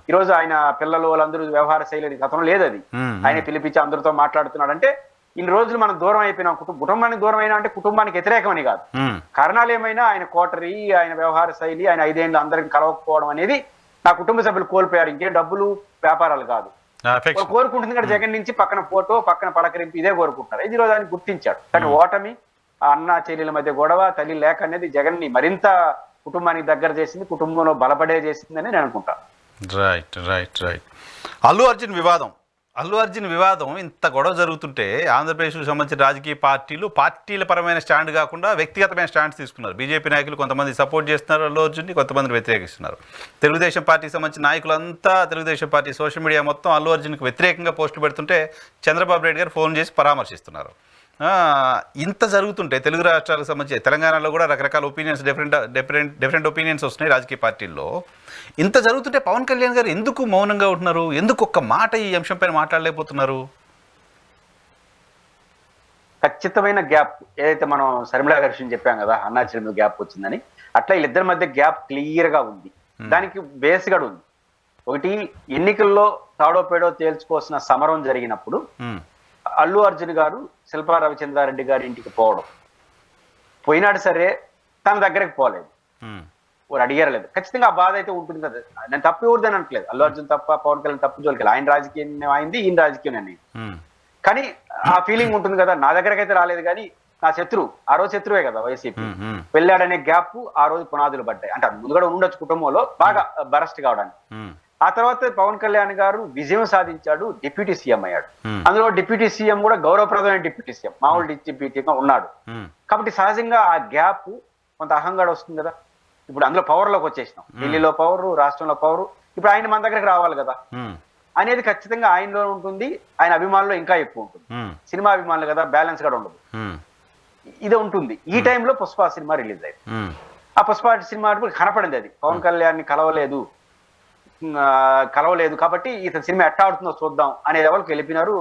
ఈ రోజు ఆయన పిల్లలు వాళ్ళందరూ వ్యవహార శైలి గతంలో లేదు, అది ఆయన పిలిపించి అందరితో మాట్లాడుతున్నాడు. అంటే ఇన్ని రోజులు మనం దూరం అయిపోయినాం, కుటుంబానికి దూరం అయినా అంటే కుటుంబానికి వ్యతిరేకమని కాదు, కారణాలు ఏమైనా ఆయన కోటరీ, ఆయన వ్యవహార శైలి, ఆయన 5 ఏళ్ళు అందరికి కలవకపోవడం అనేది నా కుటుంబ సభ్యులు కోల్పోయారు. ఇంకేం డబ్బులు వ్యాపారాలు కాదు, కోరుకుంటుంది కదా జగన్ నుంచి పక్కన ఫోటో, పక్కన పలకరింపు, ఇదే కోరుకుంటున్నారు. ఇది రోజు ఆయన గుర్తించాడు. కానీ ఓటమి, అన్న చెల్లెల మధ్య గొడవ, తల్లి లేక అనేది జగన్ ని మరింత కుటుంబానికి దగ్గర చేసింది, కుటుంబంలో బలపడే చేసిందని నేను అనుకుంటాను. రైట్. అల్లు అర్జున్ వివాదం అల్లు అర్జున్ వివాదం ఇంత గొడవ జరుగుతుంటే ఆంధ్రప్రదేశ్కు సంబంధించిన రాజకీయ పార్టీల పరమైన స్టాండ్ కాకుండా వ్యక్తిగతమైన స్టాండ్స్ తీసుకున్నారు. బీజేపీ నాయకులు కొంతమంది సపోర్ట్ చేస్తున్నారు అల్లు అర్జున్ని, కొంతమంది వ్యతిరేకిస్తున్నారు. తెలుగుదేశం పార్టీకి సంబంధించిన నాయకులంతా తెలుగుదేశం పార్టీ సోషల్ మీడియా మొత్తం అల్లు అర్జున్కి వ్యతిరేకంగా పోస్టులు పెడుతుంటే చంద్రబాబు నాయుడు గారు ఫోన్ చేసి పరామర్శిస్తున్నారు. ఇంత జరుగుతుంటే తెలుగు రాష్ట్రాలకు సంబంధించి తెలంగాణలో కూడా రకరకాల ఒపీనియన్స్ డిఫరెంట్ ఒపీనియన్స్ వస్తున్నాయి రాజకీయ పార్టీల్లో. ఇంత జరుగుతుంటే పవన్ కళ్యాణ్ గారు ఎందుకు మౌనంగా ఉంటున్నారు? ఎందుకు ఒక్క మాట ఈ అంశం పైన మాట్లాడలేకపోతున్నారు? ఖచ్చితమైన గ్యాప్ ఏదైతే మనం శర్మిలా గారి విషయం చెప్పాం కదా, అన్నా చెల్లెమ్మ గ్యాప్ వచ్చిందని, అట్లా వీళ్ళిద్దరి మధ్య గ్యాప్ క్లియర్ గా ఉంది. దానికి బేస్ కూడా ఉంది. ఒకటి, ఎన్నికల్లో తాడో పేడో తేల్చుకోవాల్సిన సమరం జరిగినప్పుడు అల్లు అర్జున్ గారు శిల్పా రవిచంద్రారెడ్డి గారి ఇంటికి పోయినాడు సరే, తన దగ్గరికి పోలేదు, వారు అడిగారలేదు. ఖచ్చితంగా ఆ బాధ అయితే ఉంటుంది కదా. నేను తప్పు ఎవరిదని అనట్లేదు, అల్లు అర్జున్ తప్ప, పవన్ కళ్యాణ్ తప్పు జోలికి ఆయన రాజకీయం అయింది, ఈయన రాజకీయం అయింది. కానీ ఆ ఫీలింగ్ ఉంటుంది కదా, నా దగ్గరకు అయితే రాలేదు కానీ నా శత్రువు, ఆ రోజు శత్రువే కదా వైసీపీ, వెళ్ళాడనే గ్యాప్ ఆ రోజు పునాదులు పడ్డాయి. అంటే ముందు కూడా ఉండొచ్చు కుటుంబంలో బాగా బరస్ట్ కావడానికి. ఆ తర్వాత పవన్ కళ్యాణ్ గారు విజయం సాధించాడు, డిప్యూటీ సీఎం అయ్యాడు. అందులో డిప్యూటీ సీఎం కూడా గౌరవప్రదమైన డిప్యూటీ సీఎం, మామూలు డిప్యూటీగా ఉన్నాడు. కాబట్టి సహజంగా ఆ గ్యాప్ కొంత అహంగాడు వస్తుంది కదా. ఇప్పుడు అందులో పవర్ లోకి వచ్చేసినాం, ఢిల్లీలో పవర్, రాష్ట్రంలో పవర్, ఇప్పుడు ఆయన మన దగ్గరికి రావాలి కదా అనేది ఖచ్చితంగా ఆయనలో ఉంటుంది. ఆయన అభిమానులు ఇంకా ఎక్కువ ఉంటుంది. సినిమా అభిమానులు కదా, బ్యాలెన్స్ కూడా ఉండదు, ఇదే ఉంటుంది. ఈ టైంలో పుష్ప సినిమా రిలీజ్ అయింది. ఆ పుష్ప సినిమా కనపడింది, అది పవన్ కళ్యాణ్ కలవలేదు కాబట్టి ఇతని సినిమా ఎట్లా ఆడుతుందో చూద్దాం అనే లెవెల్కి వెళ్ళిపోయినారు,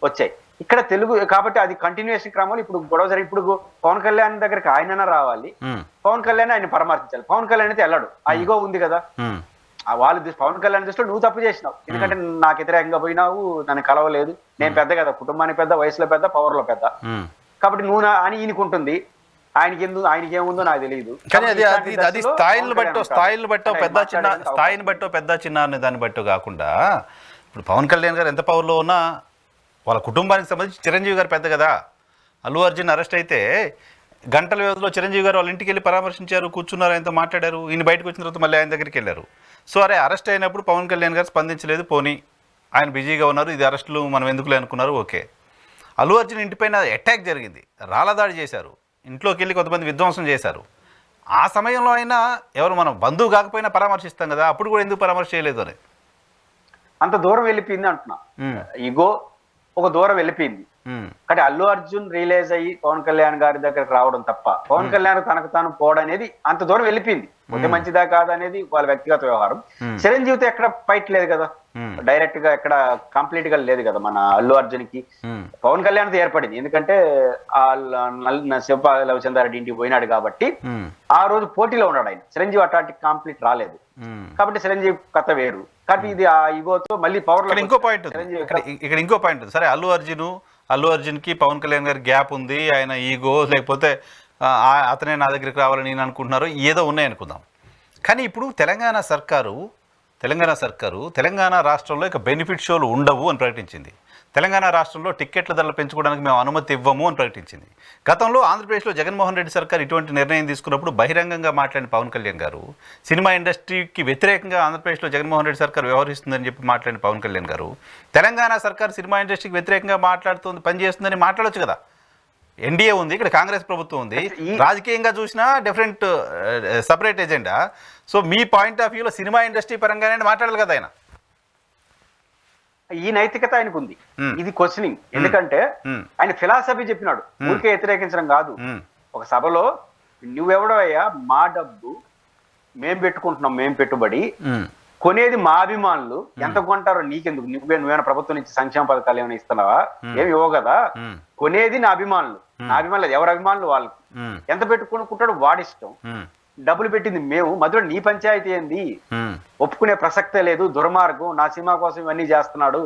వచ్చాయి. ఇక్కడ తెలుగు కాబట్టి అది కంటిన్యూషన్ క్రమంలో ఇప్పుడు గొడవ జరిగి, ఇప్పుడు పవన్ కళ్యాణ్ దగ్గరికి ఆయన రావాలి, పవన్ కళ్యాణ్ ఆయన పరామర్శించాలి. పవన్ కళ్యాణ్ అయితే వెళ్ళాడు, ఆ ఈగో ఉంది కదా. వాళ్ళు పవన్ కళ్యాణ్ దృష్టిలో నువ్వు తప్పు చేసినావు, ఎందుకంటే నాకు వ్యతిరేకంగా పోయినావు, నన్ను కలవలేదు, నేను పెద్ద కదా, కుటుంబానికి పెద్ద, వయసులో పెద్ద, పవర్ లో పెద్ద, కాబట్టి నువ్వు అని ఈయనకుంటుంది. ఆయనకి ఏముందో నాకు తెలియదు. కానీ అది స్థాయిని బట్టో పెద్ద చిన్న అనే దాన్ని బట్టో కాకుండా, ఇప్పుడు పవన్ కళ్యాణ్ గారు ఎంత పవర్లో ఉన్నా వాళ్ళ కుటుంబానికి సంబంధించి చిరంజీవి గారు పెద్ద కదా. అల్లు అర్జున్ అరెస్ట్ అయితే గంటల వ్యవధిలో చిరంజీవి గారు వాళ్ళ ఇంటికి వెళ్ళి పరామర్శించారు, కూర్చున్నారు, ఆయనతో మాట్లాడారు. ఈయన బయటకు వచ్చిన తర్వాత మళ్ళీ ఆయన దగ్గరికి వెళ్ళారు. సో అరే, అరెస్ట్ అయినప్పుడు పవన్ కళ్యాణ్ గారు స్పందించలేదు, పోనీ ఆయన బిజీగా ఉన్నారు, ఇది అరెస్టులు మనం ఎందుకులే అనుకున్నారు, ఓకే. అల్లు అర్జున్ ఇంటిపైన అటాక్ జరిగింది, రాళ్ళదాడి చేశారు, ఇంట్లోకి వెళ్ళి కొంతమంది విధ్వంసం చేశారు. ఆ సమయంలో అయినా ఎవరు మనం బంధువు కాకపోయినా పరామర్శిస్తాం కదా, అప్పుడు కూడా ఎందుకు పరామర్శ చేయలేదు అని. అంత దూరం వెళ్ళిపోయింది అంటున్నా, ఇగో ఒక దూరం వెళ్ళిపోయింది. కానీ అల్లు అర్జున్ రియలైజ్ అయ్యి పవన్ కళ్యాణ్ గారి దగ్గరకు రావడం తప్ప, పవన్ కళ్యాణ్ తనకు తాను పోవడం అనేది అంత దూరం వెళ్ళిపోయింది. పోతే మంచిదా కాదు అనేది వాళ్ళ వ్యక్తిగత వ్యవహారం. చిరంజీవితో ఎక్కడ ఫైట్ లేదు కదా, డైరెక్ట్ గా ఎక్కడ కంప్లీట్ గా లేదు కదా మన అల్లు అర్జున్ కి. పవన్ కళ్యాణ్ తో ఏర్పడింది, ఎందుకంటే శిల్పా రవిచంద్రారెడ్డి ఇంటికి పోయినాడు కాబట్టి ఆ రోజు పోటీలో ఉన్నాడు ఆయన. చిరంజీవి అట్లాంటి కంప్లీట్ రాలేదు కాబట్టి చిరంజీవి కథ వేరు. కాబట్టి ఇది ఆ ఇగోతో మళ్ళీ పవర్ లో. ఇంకో పాయింట్ ఉంది, సరే అల్లు అర్జున్ కి పవన్ కళ్యాణ్ గారి గ్యాప్ ఉంది, ఆయన ఈగో లేకపోతే అతనే నా దగ్గరికి రావాలని నేను అనుకుంటున్నారు, ఏదో ఉన్నాయి అనుకుందాం. కానీ ఇప్పుడు తెలంగాణ సర్కారు తెలంగాణ రాష్ట్రంలో ఇక బెనిఫిట్ షోలు ఉండవు అని ప్రకటించింది. తెలంగాణ రాష్ట్రంలో టిక్కెట్ల ధరలు పెంచుకోవడానికి మేము అనుమతి ఇవ్వము అని ప్రకటించింది. గతంలో ఆంధ్రప్రదేశ్లో జగన్మోహన్ రెడ్డి సర్కార్ ఇటువంటి నిర్ణయం తీసుకున్నప్పుడు బహిరంగంగా మాట్లాడిన పవన్ కళ్యాణ్ గారు, సినిమా ఇండస్ట్రీకి వ్యతిరేకంగా ఆంధ్రప్రదేశ్లో జగన్మోహన్ రెడ్డి సర్కార్ వ్యవహరిస్తుందని చెప్పి మాట్లాడిన పవన్ కళ్యాణ్ గారు, తెలంగాణ సర్కార్ సినిమా ఇండస్ట్రీకి వ్యతిరేకంగా పనిచేస్తుందని మాట్లాడొచ్చు కదా. ఎన్డీఏ ఉంది, ఇక్కడ కాంగ్రెస్ ప్రభుత్వం ఉంది, రాజకీయంగా చూసినా different separate agenda. So me point of వ్యూలో సినిమా ఇండస్ట్రీ పరంగానే మాట్లాడాలి కదా ఆయన. ఈ నైతికత ఆయనకు ఉంది, ఇది క్వశ్చనింగ్. ఎందుకంటే ఆయన ఫిలాసఫీ చెప్పినాడు, ఊరికే వ్యతిరేకించడం కాదు. ఒక సభలో నువ్వెవడో అయ్యా, మా డబ్బు మేం పెట్టుకుంటున్నాం, మేం పెట్టుబడి కొనేది మా అభిమానులు, ఎంత కొంటారో నీకెందుకు, నువ్వేమైనా ప్రభుత్వం నుంచి సంక్షేమ పథకాలు ఏమైనా ఇస్తున్నావా, ఏమి ఇవ్వవు కదా, కొనేది నా అభిమానులు, ఎవరి అభిమానులు వాళ్ళకి, ఎంత పెట్టుకుంటాడు వాడిష్టం, డబ్బులు పెట్టింది మేము, మధ్యలో నీ పంచాయతీ ఏంది, ఒప్పుకునే ప్రసక్తే లేదు, దుర్మార్గం, నా సినిమా కోసం ఇవన్నీ చేస్తున్నాడు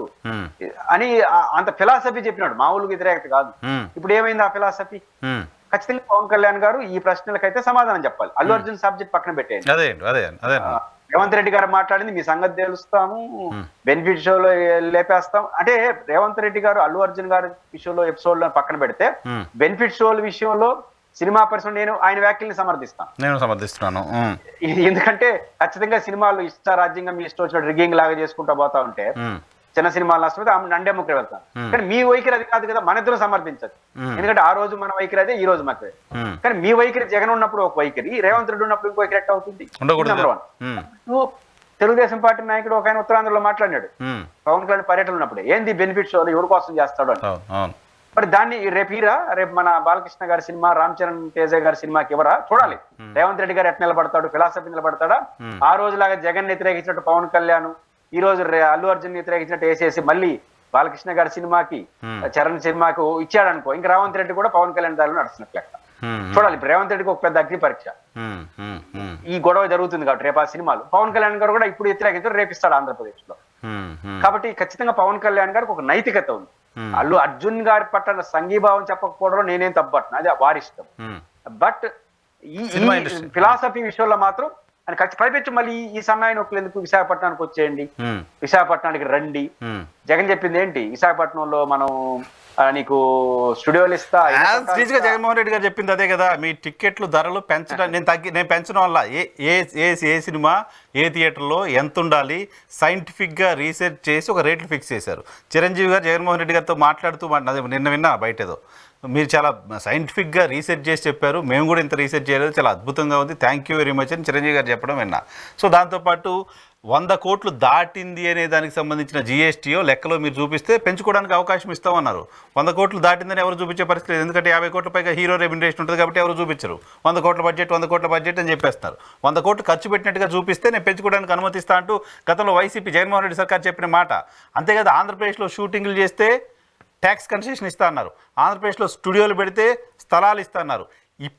అని అంత ఫిలాసఫీ చెప్పినాడు, మామూలుగా వ్యతిరేకత కాదు. ఇప్పుడు ఏమైంది ఆ ఫిలాసఫీ? ఖచ్చితంగా పవన్ కళ్యాణ్ గారు ఈ ప్రశ్నలకైతే సమాధానం చెప్పాలి. అల్లు అర్జున్ సబ్జెక్ట్ పక్కన పెట్టేయండి. రేవంత్ రెడ్డి గారు మాట్లాడింది మీ సంగతి తెలుస్తాము, బెనిఫిట్ షోలో లేపేస్తాం అంటే, రేవంత్ రెడ్డి గారు అల్లు అర్జున్ గారి విషయంలో ఎపిసోడ్ లో పక్కన పెడితే, బెనిఫిట్ షోల విషయంలో సినిమా పర్సన్ నేను ఆయన వ్యాఖ్యల్ని సమర్థిస్తున్నాను. ఎందుకంటే ఖచ్చితంగా సినిమాలు ఇష్టారాజ్యంగా మీ ఇష్టం వచ్చిన రిగ్గింగ్ లాగా చేసుకుంటా పోతా ఉంటే చిన్న సినిమాలు నష్టపోతే నండెముక్కలు వెళ్తాను. కానీ మీ వైఖరి అది కాదు కదా, మన ఇద్దరు సమర్పించదు. ఎందుకంటే ఆ రోజు మన వైఖరి అదే, ఈ రోజు మాకు. కానీ మీ వైఖరి జగన్ ఉన్నప్పుడు ఒక వైఖరి, రేవంత్ రెడ్డి ఉన్నప్పుడు ఇంకో వైఖరి ఎట్లా అవుతుంది? నెంబర్ 1. తెలుగుదేశం పార్టీ నాయకుడు ఒక ఆయన ఉత్తరాంధ్రలో మాట్లాడినాడు పవన్ కళ్యాణ్ పర్యటన ఉన్నప్పుడు, ఏంది బెనిఫిట్స్ ఎవరి కోసం చేస్తాడు అని. మరి దాన్ని రేపు మన బాలకృష్ణ గారి సినిమా, రామ్ చరణ్ తేజ గారి సినిమాకి ఎవరా చూడాలి. రేవంత్ రెడ్డి గారు ఎట్లా నిలబడతాడు, ఫిలాసఫీ నిలబడతాడా? ఆ రోజులాగా జగన్ వ్యతిరేకించినట్టు పవన్ కళ్యాణ్, ఈ రోజు అల్లు అర్జున్ వ్యతిరేకించినట్టు వేసేసి మళ్ళీ బాలకృష్ణ గారి సినిమాకి, చరణ్ సినిమాకి ఇచ్చాడు అనుకో, ఇంకా రేవంత్ రెడ్డి కూడా పవన్ కళ్యాణ్ దారిలో నడుస్తున్నట్లు లెక్క. చూడాలి. ఇప్పుడు రేవంత్ రెడ్డికి ఒక పెద్ద అగ్ని పరీక్ష. ఈ గొడవ జరుగుతుంది కాబట్టి రేపు ఆ సినిమాలు పవన్ కళ్యాణ్ గారు కూడా ఇప్పుడు వ్యతిరేకించారు, రేపిస్తాడు ఆంధ్రప్రదేశ్ లో. కాబట్టి ఖచ్చితంగా పవన్ కళ్యాణ్ గారికి ఒక నైతికత ఉంది. అల్లు అర్జున్ గారి పట్ల సంఘీభావం చెప్పకపోవడం నేనేం తప్పట్ను, అది వారి ఇష్టం. బట్ ఈ ఫిలాసఫీ విషయంలో మాత్రం అని పైపెచ్చు మళ్ళీ ఈ సన్నాయి నొక్కులు ఎందుకు, విశాఖపట్నానికి వచ్చేయండి, విశాఖపట్నానికి రండి. జగన్ చెప్పింది ఏంటి, విశాఖపట్నంలో మనం నీకు స్టూడియోలు ఇస్తా. జగన్మోహన్ రెడ్డి గారు చెప్పింది అదే కదా, మీ టికెట్లు ధరలు పెంచడం నేను పెంచడం వల్ల ఏ సినిమా ఏ థియేటర్లో ఎంత ఉండాలి సైంటిఫిక్గా రీసెర్చ్ చేసి ఒక రేట్లు ఫిక్స్ చేశారు. చిరంజీవి గారు జగన్మోహన్ రెడ్డి గారితో మాట్లాడుతూ నిన్న విన్నా బయట ఏదో, మీరు చాలా సైంటిఫిక్గా రీసెర్చ్ చేసి చెప్పారు, మేము కూడా ఇంత రీసెర్చ్ చేయలేదు, చాలా అద్భుతంగా ఉంది, థ్యాంక్ యూ వెరీ మచ్ అని చిరంజీవి గారు చెప్పడం విన్నా. సో దాంతోపాటు 100 కోట్లు దాటింది అనే దానికి సంబంధించిన జిఎస్టీయో లెక్కలో మీరు చూపిస్తే పెంచుకోవడానికి అవకాశం ఇస్తామన్నారు. 100 కోట్లు దాటిందని ఎవరు చూపించే పరిస్థితి లేదు, ఎందుకంటే 50 కోట్ల పైగా హీరో రెమ్యునరేషన్ ఉంటుంది కాబట్టి ఎవరు చూపించరు. 100 కోట్ల బడ్జెట్ అని చెప్పేస్తున్నారు. 100 కోట్లు ఖర్చు పెట్టినట్టుగా చూపిస్తే నేను పెంచుకోవడానికి అనుమతిస్తా అంటూ గతంలో వైసీపీ జగన్మోహన్ రెడ్డి సర్కార్ చెప్పిన మాట. అంతేకాదు ఆంధ్రప్రదేశ్లో షూటింగ్లు చేస్తే ట్యాక్స్ కన్సెషన్ ఇస్తా అన్నారు, ఆంధ్రప్రదేశ్లో స్టూడియోలు పెడితే స్థలాలు ఇస్తా అన్నారు.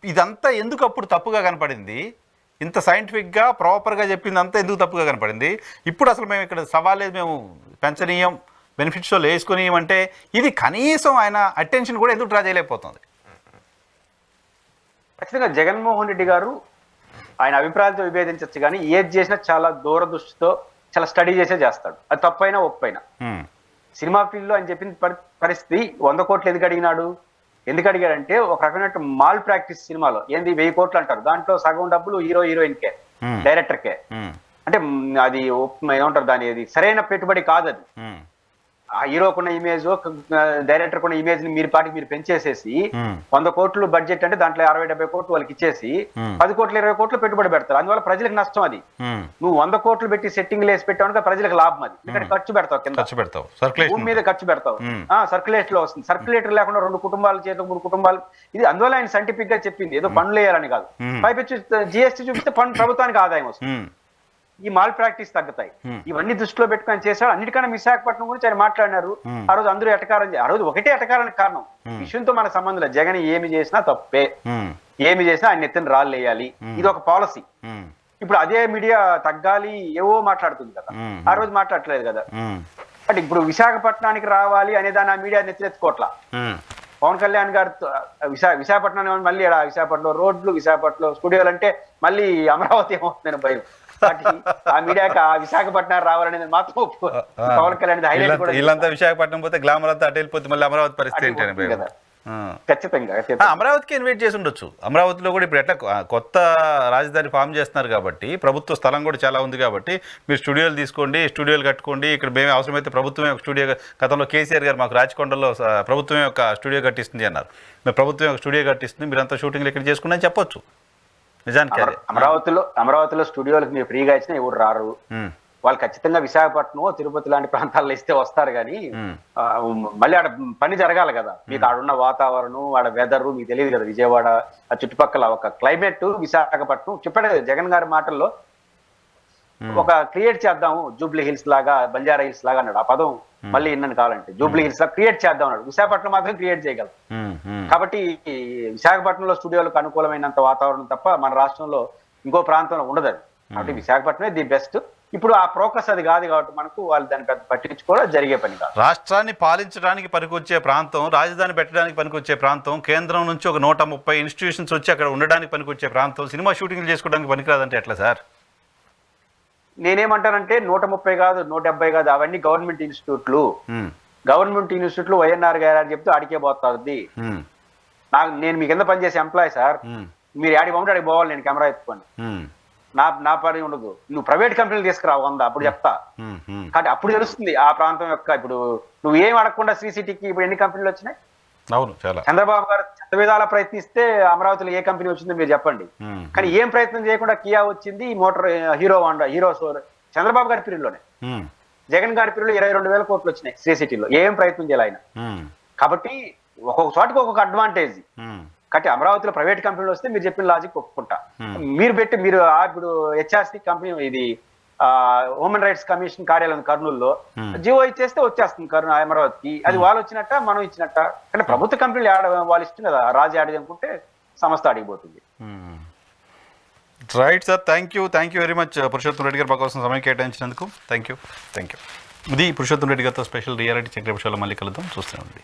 ఇదంతా ఎందుకు అప్పుడు తప్పుగా కనపడింది? ఇంత సైంటిఫిక్గా ప్రాపర్గా చెప్పిందంతా ఎందుకు తప్పుగా కనపడింది? ఇప్పుడు అసలు మేము ఇక్కడ సవాలేదు, మేము పెంచనీయం, బెనిఫిట్స్లో వేసుకునియం అంటే ఇది కనీసం ఆయన అటెన్షన్ కూడా ఎందుకు డ్రా చేయలేకపోతుంది? ఖచ్చితంగా జగన్మోహన్ రెడ్డి గారు ఆయన అభిప్రాయాలతో విభేదించవచ్చు, కానీ ఏది చేసినా చాలా దూరదృష్టితో చాలా స్టడీ చేసే చేస్తాడు. అది తప్పైనా ఒప్పైనా. సినిమా ఫీల్డ్లో ఆయన చెప్పిన పరిస్థితి 100 కోట్లు ఎందుకు అడిగాడంటే ఒక రకమైన మాల్ ప్రాక్టీస్ సినిమాలో ఏంది 1000 కోట్లు అంటారు, దాంట్లో సగం డబ్బులు హీరోయిన్కే, డైరెక్టర్కే. అంటే అది ఏమంటారు దాని, అది సరైన పెట్టుబడి కాదు. అది ఆ హీరోకున్న ఇమేజ్, డైరెక్టర్ కున్న ఇమేజ్ ని మీరు పెంచేసేసి 100 కోట్లు బడ్జెట్ అంటే దాంట్లో 60-70 కోట్లు వాళ్ళకి ఇచ్చేసి 10 కోట్లు 20 కోట్లు పెట్టుబడి పెడతారు. అందువల్ల ప్రజలకు నష్టం. అది నువ్వు 100 కోట్లు పెట్టి సెట్టింగ్ వేసి పెట్టావు ప్రజలకు లాభం. అది ఎందుకంటే ఖర్చు పెడతావు, కింద భూమి మీద ఖర్చు పెడతావు, సర్క్యులేటర్ లో వస్తుంది. సర్క్యులేటర్ లేకుండా 2 కుటుంబాలు చేత 3 కుటుంబాలు. ఇది అందువల్ల ఆయన సైంటిఫిక్ గా చెప్పింది, ఏదో పనులు వేయాలని కాదు. పైపెచ్చి జిఎస్టీ చూపిస్తే ప్రభుత్వానికి ఆదాయం వస్తుంది, ఈ మాల్ ప్రాక్టీస్ తగ్గుతాయి. ఇవన్నీ దృష్టిలో పెట్టుకొని చేశాడు. అన్నిటికన్నా విశాఖపట్నం గురించి ఆయన మాట్లాడినారు. ఆ రోజు అందరూ ఎటకారం, ఆ రోజు ఒకటే ఎటకారానికి కారణం, విషయంతో మన సంబంధం లేదు. జగన్ ఏమి చేసినా తప్పే, ఏమి చేసినా ఆయన ఎత్తున రాళ్ళు వేయాలి, ఇది ఒక పాలసీ. ఇప్పుడు అదే మీడియా తగ్గాలి ఏవో మాట్లాడుతుంది కదా, ఆ రోజు మాట్లాడట్లేదు కదా. అంటే ఇప్పుడు విశాఖపట్నానికి రావాలి అనే దాన్ని ఆ మీడియా నెత్తినెత్తుకోవట్లా. పవన్ కళ్యాణ్ గారితో విశాఖపట్నం మళ్ళీ విశాఖపట్నంలో రోడ్లు, విశాఖపట్నంలో స్టూడియోలు అంటే మళ్ళీ అమరావతి ఏమవుతుందని భయం. ఆ మీడియాకి ఆ విశాఖపట్నం రావాలనేది మాత్రం పవన్ కళ్యాణ్ హైలైట్ కూడా. వీళ్ళంతా విశాఖపట్నం పోతే గ్లామర్ అంతా అటు వెళ్ళిపోతే మళ్ళీ అమరావతి పరిస్థితి ఏంటని కదా. ఖచ్చితంగా అమరావతికి ఇన్వైట్ చేసి ఉండొచ్చు. అమరావతిలో కూడా ఇప్పుడు ఎట్లా కొత్త రాజధాని ఫామ్ చేస్తున్నారు కాబట్టి ప్రభుత్వ స్థలం కూడా చాలా ఉంది కాబట్టి మీరు స్టూడియోలు తీసుకోండి, స్టూడియోలు కట్టుకోండి. ఇక్కడ మేము అవసరమైతే ప్రభుత్వమే ఒక స్టూడియో, గతంలో కేసీఆర్ గారు మాకు రాచకొండలో ప్రభుత్వమే ఒక స్టూడియో కట్టిస్తుంది అన్నారు. మేము ప్రభుత్వమే ఒక స్టూడియో కట్టిస్తుంది, మీరంతా షూటింగ్లు ఇక్కడ చేసుకుని అని చెప్పొచ్చు. నిజానికి అమరావతిలో స్టూడియోలకు మీరు ఫ్రీగా ఇచ్చినా ఎవరు రారు. వాళ్ళు ఖచ్చితంగా విశాఖపట్నం, తిరుపతి లాంటి ప్రాంతాల్లో ఇస్తే వస్తారు. కానీ మళ్ళీ ఆడ పని జరగాలి కదా. మీకు ఆడున్న వాతావరణం, ఆడ వెదర్ మీకు తెలియదు కదా. విజయవాడ ఆ చుట్టుపక్కల ఒక క్లైమేట్, విశాఖపట్నం చెప్పాడు జగన్ గారి మాటల్లో. ఒక క్రియేట్ చేద్దాము జూబ్లీ హిల్స్ లాగా, బంజారా హిల్స్ లాగా అన్నాడు. ఆ పదం మళ్ళీ ఇన్నని కావాలంటే జూబ్లీ హిల్స్ లా క్రియేట్ చేద్దాం అన్నాడు. విశాఖపట్నం మాత్రం క్రియేట్ చేయగలం. కాబట్టి విశాఖపట్నంలో స్టూడియోలకు అనుకూలమైనంత వాతావరణం తప్ప మన రాష్ట్రంలో ఇంకో ప్రాంతంలో ఉండదు. అది కాబట్టి విశాఖపట్నమే ది బెస్ట్. ఇప్పుడు ఆ ప్రోకస్ అది కాదు కాబట్టి మనకు వాళ్ళు దాన్ని పెద్ద పట్టించుకోవడం జరిగే పని కాదు. రాష్ట్రాన్ని పాలించడానికి పనికొచ్చే ప్రాంతం, రాజధాని పెట్టడానికి పనికొచ్చే ప్రాంతం, కేంద్రం నుంచి ఒక 130 ఇన్స్టిట్యూషన్స్ వచ్చి అక్కడ ఉండడానికి పనికొచ్చే ప్రాంతం, సినిమా షూటింగ్లు చేసుకోవడానికి పనికిరాదంటే ఎట్లా సార్? నేనేమంటానంటే 130 కాదు, 170 కాదు, అవన్నీ గవర్నమెంట్ ఇన్స్టిట్యూట్లు. గవర్నమెంట్ ఇన్స్టిట్యూట్లు వైఎన్ఆర్ గారు అని చెప్తే అడిగే పోతుంది. నేను మీ కింద పనిచేసే ఎంప్లాయ్ సార్, మీరు ఆడికి పంపితే అడిగి పోవాలి, నేను కెమెరా ఎత్తుకోండి. నా పని ఉండదు, నువ్వు ప్రైవేట్ కంపెనీలు తీసుకురా 100 అప్పుడు చెప్తా. కానీ అప్పుడు తెలుస్తుంది ఆ ప్రాంతం యొక్క. ఇప్పుడు నువ్వు ఏం అడగకుండా శ్రీసిటీకి ఇప్పుడు ఎన్ని కంపెనీలు వచ్చినాయి? అవును, చాలా. చంద్రబాబు గారు చెత్త విధాలా ప్రయత్నిస్తే అమరావతిలో ఏ కంపెనీ వచ్చిందో మీరు చెప్పండి. కానీ ఏం ప్రయత్నం చేయకుండా కియా వచ్చింది, మోటార్ హీరో హోండా, హీరో సోర్ చంద్రబాబు గారి పీరియడ్లోనే. జగన్ గారి పీరియడ్లో 22,000 కోట్లు వచ్చినాయి శ్రీ సిటీలో. ఏం ప్రయత్నం చేయాలి ఆయన? కాబట్టి ఒక్కొక్క చోటకి ఒక్కొక్క అడ్వాంటేజ్. కాబట్టి అమరావతిలో ప్రైవేట్ కంపెనీలు వస్తే మీరు చెప్పిన లాజిక్ ఒప్పుకుంటా. మీరు ఇప్పుడు హెచ్ఆర్సీ కంపెనీ, ఇది హ్యూమన్ రైట్స్ కమిషన్ కార్యాలయం కర్నూలులో జియో ఇచ్చేస్తే వచ్చేస్తుంది అమరావతికి. అది వాళ్ళు వచ్చినట్ట, మనం ఇచ్చినట్ట. అంటే ప్రభుత్వ కంపెనీలు వాళ్ళు ఇష్టం కదా, రాజు ఆడేది అనుకుంటే సంస్థ అడిగిపోతుంది. Right sir, thank you very much Purushottam Reddy garu మా కోసం సమయం కేటాయించినందుకు. Thank you. ఇది పురుషోత్తం రెడ్డి గారితో స్పెషల్ రియాలిటీ చెక్ షోలో మళ్ళీ కలుద్దాం. చూస్తూనే ఉంది.